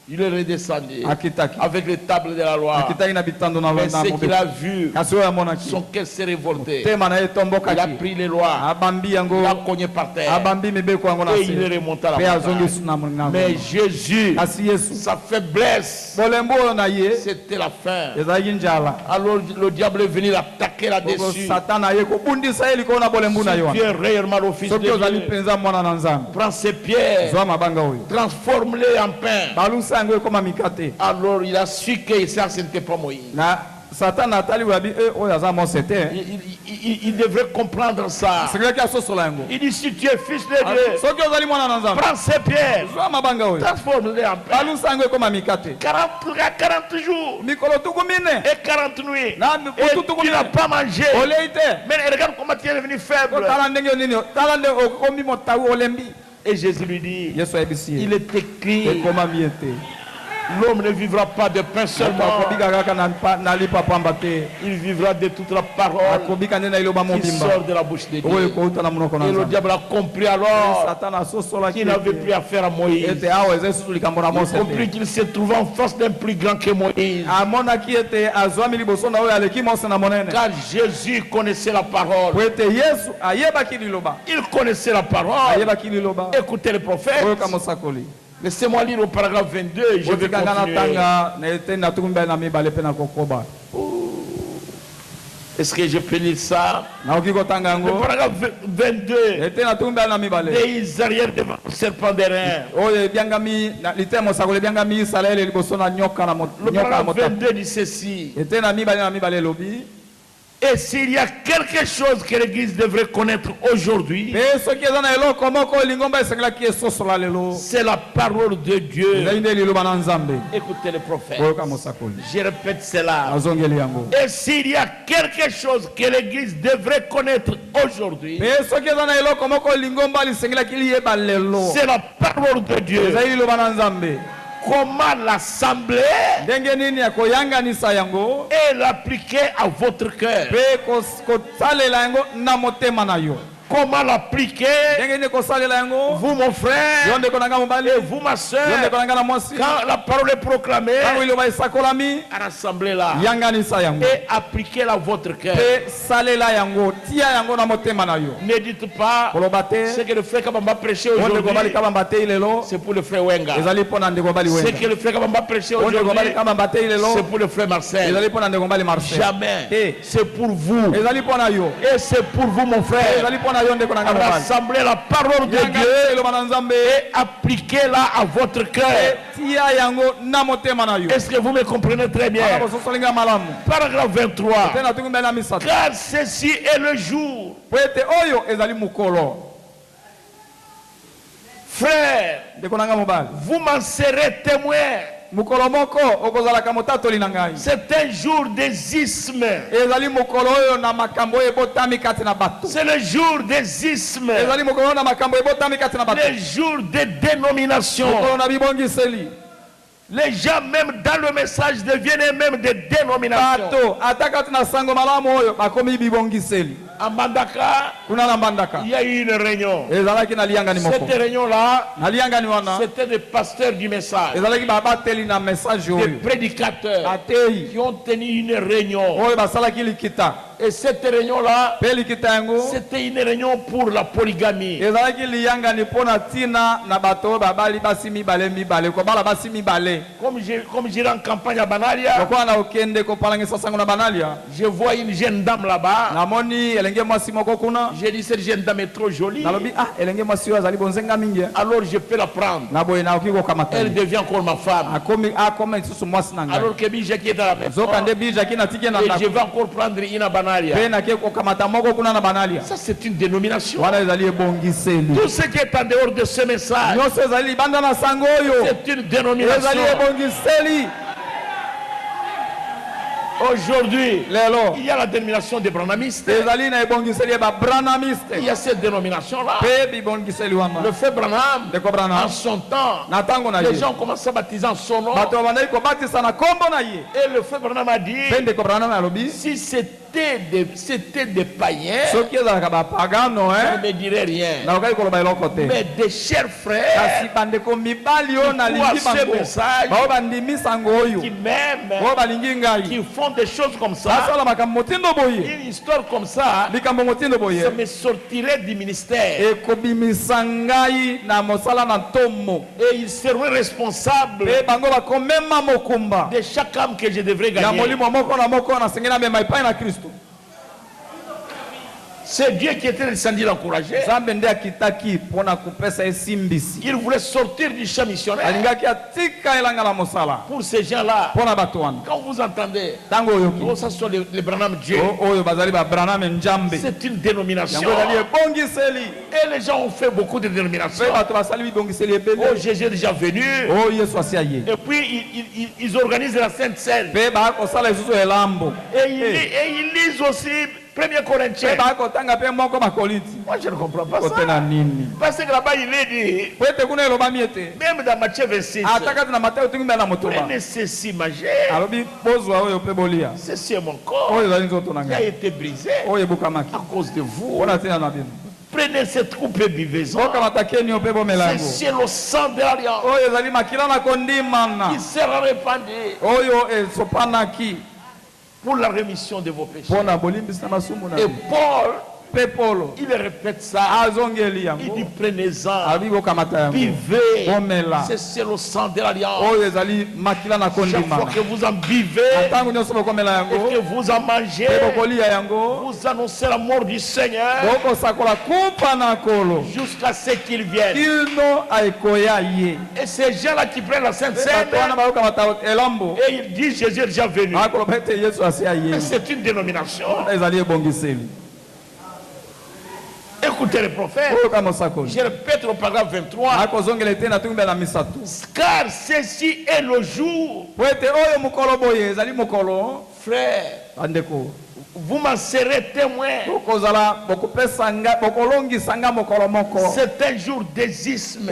Il est redescendu avec les tables de la loi. Mais ce qu'il a vu, son cœur s'est révolté. Il a pris les lois, il a cogné par terre et il est remonté à la montagne. Mais Jésus, sa faiblesse, c'était la faim. Alors le diable est venu l'attaquer là-dessus. Si tu es réellement le Fils de Dieu, prends ces pierres, transforme-les en pain. Alors il a su que ça n'était pas Moïse. Il devrait comprendre ça. Il dit si tu es fils de Dieu, prends ces pierres, transforme-les en pain. 40 jours et 40 nuits. Et tu n'as pas mangé. Mais regarde comment tu es devenu faible. Et Jésus lui dit, il est écrit, l'homme ne vivra pas de pain seulement, il vivra de toute la parole qui sort de la bouche de Dieu. Et le diable a compris alors qu'il n'avait plus affaire à Moïse. Il a compris qu'il se trouvait en face d'un plus grand que Moïse. Car Jésus connaissait la parole. Il connaissait la parole. Écoutez le prophète. Laissez-moi lire au paragraphe 22 et je vais continuer. Est-ce que je peux lire ça? Le paragraphe 22. Des arrières devant le serpent d'airain. Le paragraphe 22 dit ceci. Et s'il y a quelque chose que l'Église devrait connaître aujourd'hui, c'est la parole de Dieu. Écoutez le prophète. Je répète cela. Et s'il y a quelque chose que l'Église devrait connaître aujourd'hui, c'est la parole de Dieu. Comment l'assembler et l'appliquer à votre cœur. Comment l'appliquer, vous mon frère et vous ma soeur, quand la parole est proclamée, rassemblez-la et appliquez-la à votre cœur. Ne dites pas ce que le frère Kabamba prêché aujourd'hui, c'est pour le frère Wenga. Ce que le frère Kabamba prêché aujourd'hui, c'est pour le frère Marcel. Jamais. C'est pour vous. Et c'est pour vous mon frère. Rassemblez la parole de Dieu et appliquez-la à votre cœur. Est-ce que vous me comprenez très bien? Paragraphe 23. Car ceci est le jour. Frère, vous m'en serez témoin. C'est un jour des ismes. C'est le jour des ismes. Le jour des dénominations. Les gens même dans le message deviennent même des dénominations. À Mbandaka, il y a eu une réunion. Cette réunion-là, c'était des pasteurs du message, des prédicateurs qui ont tenu une réunion. Et cette réunion-là, c'était une réunion pour la polygamie. Comme j'irai en campagne à Banalia, je vois une jeune dame là-bas. J'ai dit cette jeune dame est trop jolie. Alors je peux la prendre. Elle devient encore ma femme. Alors que Bija qui est dans la maison, et je vais encore prendre une à Banalia. Ça c'est une dénomination. Tout ce qui est en dehors de ce message, c'est une dénomination. Aujourd'hui, il y a la dénomination des branhamistes. Il y a cette dénomination-là. Le frère Branham, en son temps, les gens commencent à baptiser en son nom. Et le frère Branham a dit, si c'était des païens, je ne me dirais rien. Mais des chers frères qui croient ce message, qui m'aiment, qui font des choses comme ça, une histoire comme ça, ça me sortirait du ministère. Et ils seront responsables de chaque âme que je devrais gagner. C'est Dieu qui était descendu l'encourager. Il voulait sortir du champ missionnaire. Pour ces gens-là, quand vous entendez, ça sont les Branham Dieu, c'est une dénomination. Et les gens ont fait beaucoup de dénominations. Oh, Jésus est déjà venu. Et puis ils organisent la Sainte Seine. Et ils lisent aussi 1 Corinthiens. Moi je ne comprends pas ça. Parce que là-bas il est dit, même dans Matthieu 26, prenez ceci, mangez. Ceci est mon corps qui a été brisé à cause de vous. Prenez cette coupe et buvez-en. C'est le sang de l'alliance qui sera répandu pour la rémission de vos péchés. Et Paul, il répète ça. Il dit prenez-en, buvez. C'est le sang de l'alliance. Chaque fois que vous en buvez et que vous en mangez, vous annoncez la mort du Seigneur jusqu'à ce qu'il vienne. Et ces gens-là qui prennent la Sainte Seine, et ils disent Jésus est déjà venu. Mais c'est une dénomination. Écoutez le prophète. Je répète le paragraphe 23. Car ceci est le jour. Frère, vous m'en serez témoin. C'est un jour des ismes.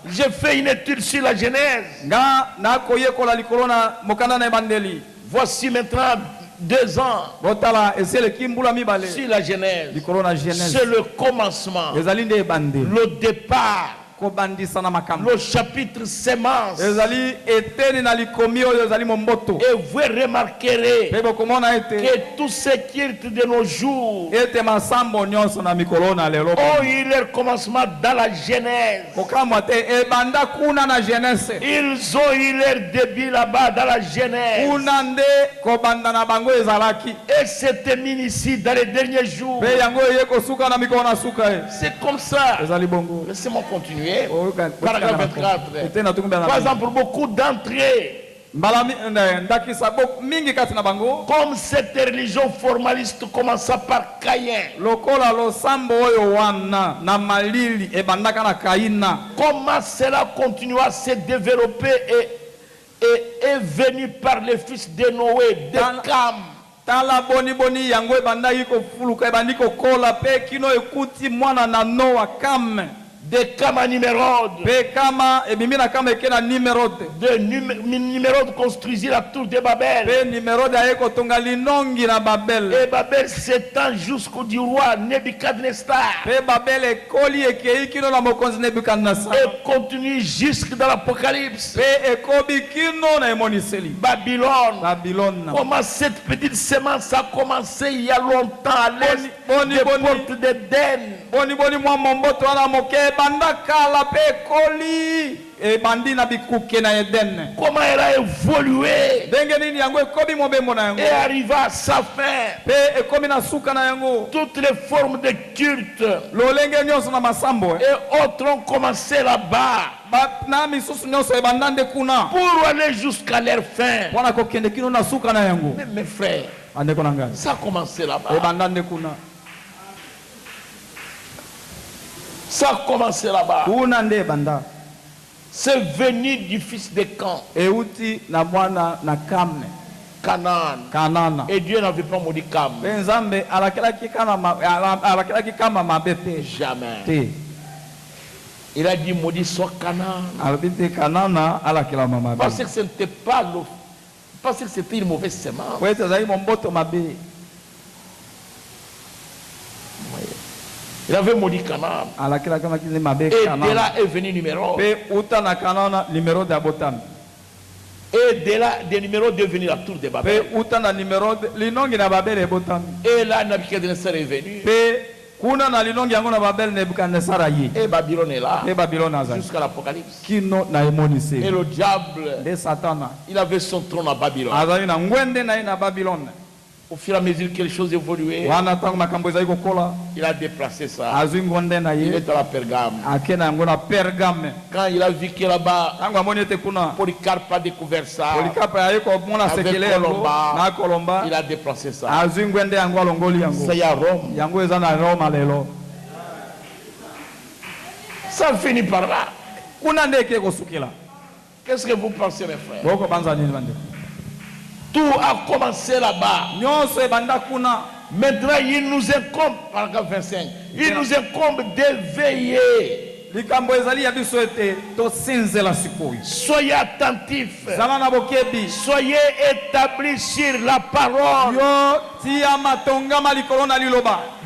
J'ai fait une étude sur la Genèse. Voici maintenant 2 ans sur la Genèse. C'est le commencement, le départ Le chapitre sémence. Et vous remarquerez que tout ce qui est de nos jours ont eu leur commencement dans la Genèse. Ils ont eu leur début là-bas dans la Genèse. Et c'est terminé ici dans les derniers jours. C'est comme ça. Laissez-moi continuer. Paragraphe 24. Par exemple, beaucoup d'entrées, comme cette religion formaliste commença par Caïn, comment cela continua à se développer et est venu par les fils de Noé, de Cam. Tala boni boni yango ebandaki kofuluka ebandiki kokola pe kino ekuti mwana na Noa Kam. De Kama Nimérode. Pe Kama ebimina Kama ekena Nimérode. De Nimérode construisit la tour de Babel. Pe Nimérode ayeko tonga linongi na Babel. Et Babel s'étend jusqu'au du roi Nebuchadnezzar. Pe Babel ekoli ekei kino na mokonzi Nebuchadnezzar. Et continue jusque dans l'Apocalypse. Pe ekobi kino na emoniseli. Babylone. Babylone. Comment cette petite semence a commencé il y a longtemps à l'est des portes d'Éden. Boni boni mwa momboto wana moke bandaka la pe koli e bandina bikuke na Eden. Comment elle a évolué denge nini yango ekobi mobembo na yango et arriva à sa fin. Pe ekomi na suka na yango Toutes les formes de culte lolenge nyonso na masambo et autres ont commencé là-bas na misusu nyonso e bandande kuna pour aller jusqu'à leur fin. wana kokende kino na suka na yango. Mais mes frères, andeko na ngai ça a commencé là-bas. E bandande kuna. Ça a commencé là-bas. C'est venu du fils de Can. Canaan. Et Dieu n'avait pas maudit Cam. Jamais. Il a dit maudit soit Canaan. Parce que ce n'était pas l'eau. Parce que c'était une mauvaise semence. Il avait maudit Canaan. Et de là est venu Nimérode. Et de là, de Nimérode est venu la tour de Babel. Et là, Nebuchadnezzar est venu. Et Babylone est là. Jusqu'à l'Apocalypse. Et le diable, il avait son trône à Babylone. Au fur et à mesure que les choses évoluaient, il a déplacé ça. Il est à la Pergame. Quand il a vu que là-bas, Polycarpe a découvert ça, avec Colomba, il a déplacé ça. Ça y est à Rome. Ça finit par là. Qu'est-ce que vous pensez, mes frères? Tout a commencé là-bas. Maintenant, il nous incombe, paragraphe 25, il nous incombe d'éveiller. Soyez attentifs. Soyez établis sur la parole.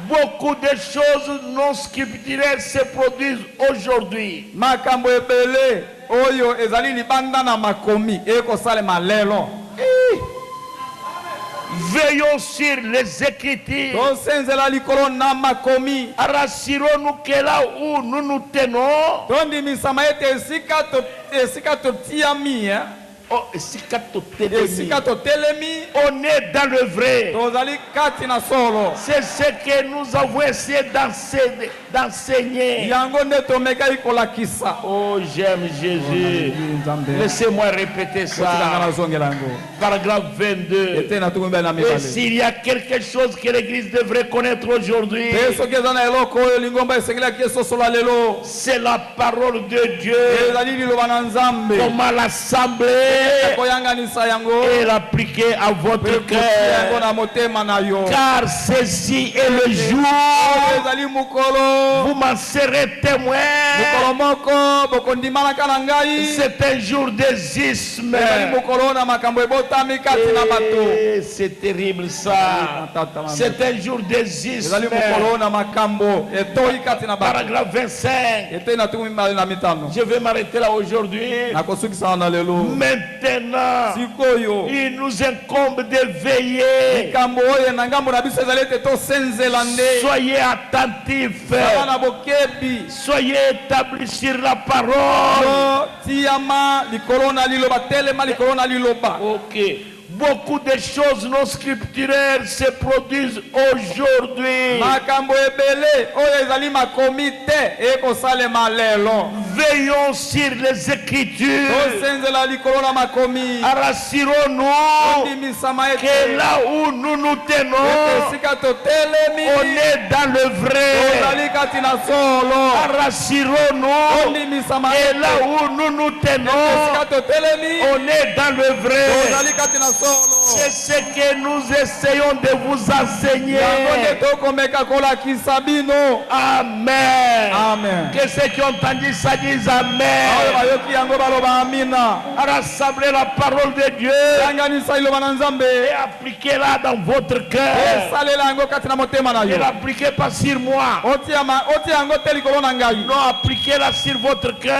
Beaucoup de choses non scripturales se produisent aujourd'hui. Veillons sur les Écritures. Rassurons-nous que là où nous nous tenons, on est dans le vrai. C'est ce que nous avons essayé d'enseigner. Oh, j'aime Jésus. Laissez-moi répéter ça. Paragraphe 22. Et s'il y a quelque chose que l'Église devrait connaître aujourd'hui, c'est la parole de Dieu. Comment l'assemblée et l'appliquer à votre cœur. Car ceci est le jour vous m'en serez témoin. C'est un jour d'exisme. C'est terrible ça. C'est un jour d'exisme. Paragraphe 25. Je vais m'arrêter là aujourd'hui. Maintenant, il nous incombe de veiller. Soyez attentifs. Soyez établis sur la parole. Ok. Beaucoup de choses non scripturaires se produisent aujourd'hui. Veillons sur les Écritures. Rassurons-nous que là où nous nous tenons, on est dans le vrai. Rassurons-nous que là où nous nous tenons, on est dans le vrai. C'est ce que nous essayons de vous enseigner. Amen. Amen. Que ceux qui ont entendu ça disent Amen. Rassemblez la parole de Dieu et appliquez-la dans votre cœur. Et l'appliquez pas sur moi. Non, appliquez-la sur votre cœur.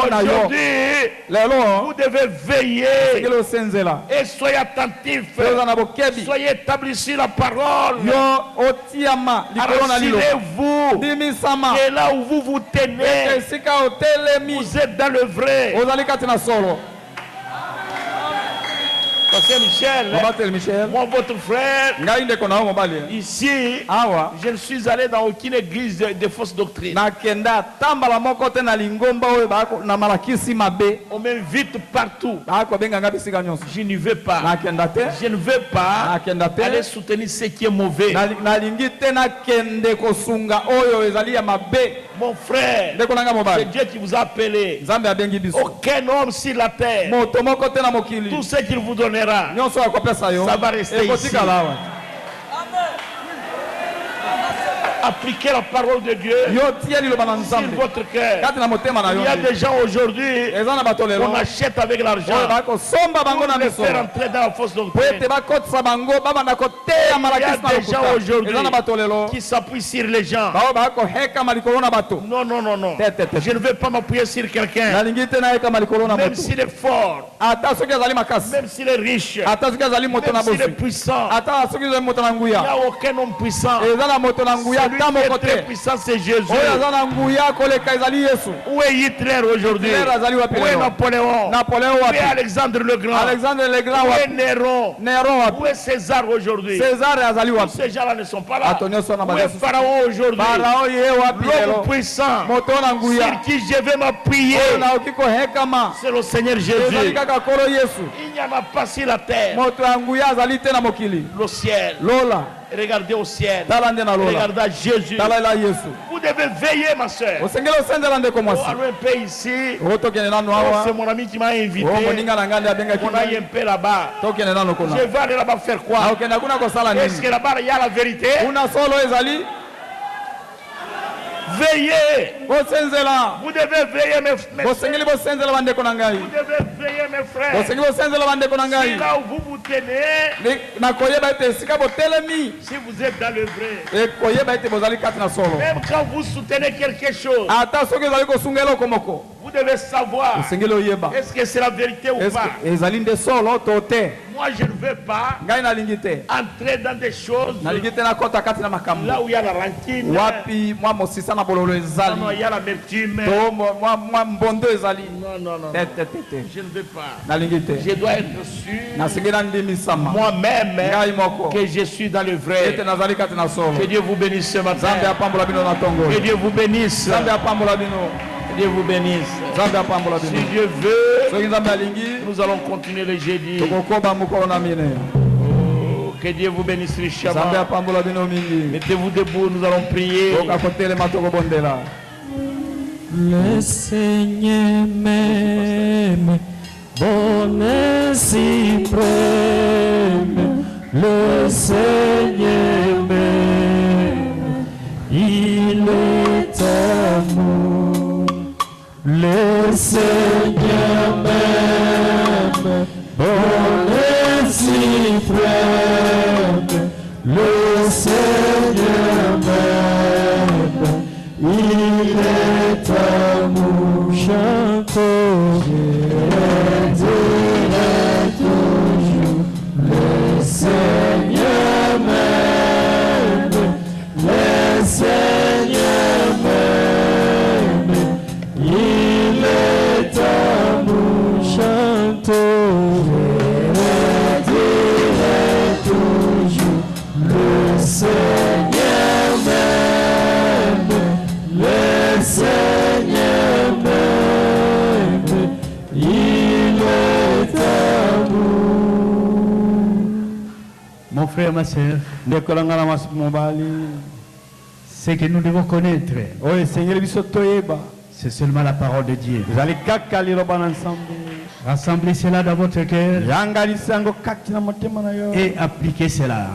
Aujourd'hui, vous devez veiller. Et soyez attentifs. Soyez établis sur la parole. Rassurez-vous que là où vous vous tenez, vous êtes dans le vrai. Pasteur Michel, moi votre frère, ici, je ne suis allé dans aucune église de fausse doctrine. On m'invite partout. Je n'y vais pas. Je ne veux pas aller soutenir ce qui est mauvais. Mon frère, c'est Dieu qui vous a appelé. Aucun homme sur la terre. Tout ce qu'il vous donnera, ça va rester ici. Appliquez la parole de Dieu sur votre cœur. Il y a des gens aujourd'hui qu'on achète avec l'argent pour les faire entrer dans la fausse doctrine. Il y a des gens aujourd'hui qui s'appuient sur les gens. Non, non, non, non. Je ne veux pas m'appuyer sur quelqu'un. Même s'il est fort, même s'il est riche, même s'il est puissant, il n'y a aucun homme puissant. Celui qui est très puissant, c'est Jésus. Où est Hitler aujourd'hui? Où est Napoléon? Où est Alexandre le Grand? Où est Néron? Où est César aujourd'hui? Tous ces gens-là ne sont pas là. Où est Pharaon aujourd'hui? L'homme puissant sur qui je vais m'appuyer, c'est le Seigneur Jésus. Il n'y en a pas sur la terre. Le ciel. Regardez au ciel. Regardez à Jésus. Vous devez veiller, ma soeur. Un peu ici. C'est mon ami qui m'a invité. On aille un peu là-bas. Je vais aller là-bas faire quoi? Est-ce que là-bas il y a la vérité? Veillez. Vous devez veiller, mes frères. Vous devez veiller, mes frères. Si là où vous vous tenez, si vous êtes dans le vrai, même quand vous soutenez quelque chose, vous devez savoir est-ce que c'est la vérité ou pas. Moi je ne veux pas entrer dans des choses là où il y a la rancune, là où il y a l'amertume. Non. Je ne veux pas. Je dois être sûr moi-même que je suis dans le vrai. Que Dieu vous bénisse ce matin. Que Dieu vous bénisse. Dieu vous bénisse. Si Dieu veut, nous allons continuer le jeudi. Que Dieu vous bénisse richement. Mettez-vous debout, nous allons prier. Le Seigneur m'aime bon et suprême, le Seigneur même, il est amour. Le Seigneur même, bon et suprême, le Seigneur même, il est amour. Chantons, je dirai toujours, le Seigneur même, le Seigneur même, il est amour. Chantons, je dirai toujours, le Seigneur même, le Seigneur même, il est amour. Mon frère, ma soeur, ce que nous devons connaître, c'est seulement la parole de Dieu. Rassemblez cela dans votre cœur et appliquez cela.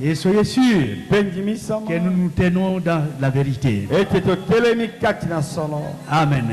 Et soyez sûrs que nous nous tenons dans la vérité. Amen.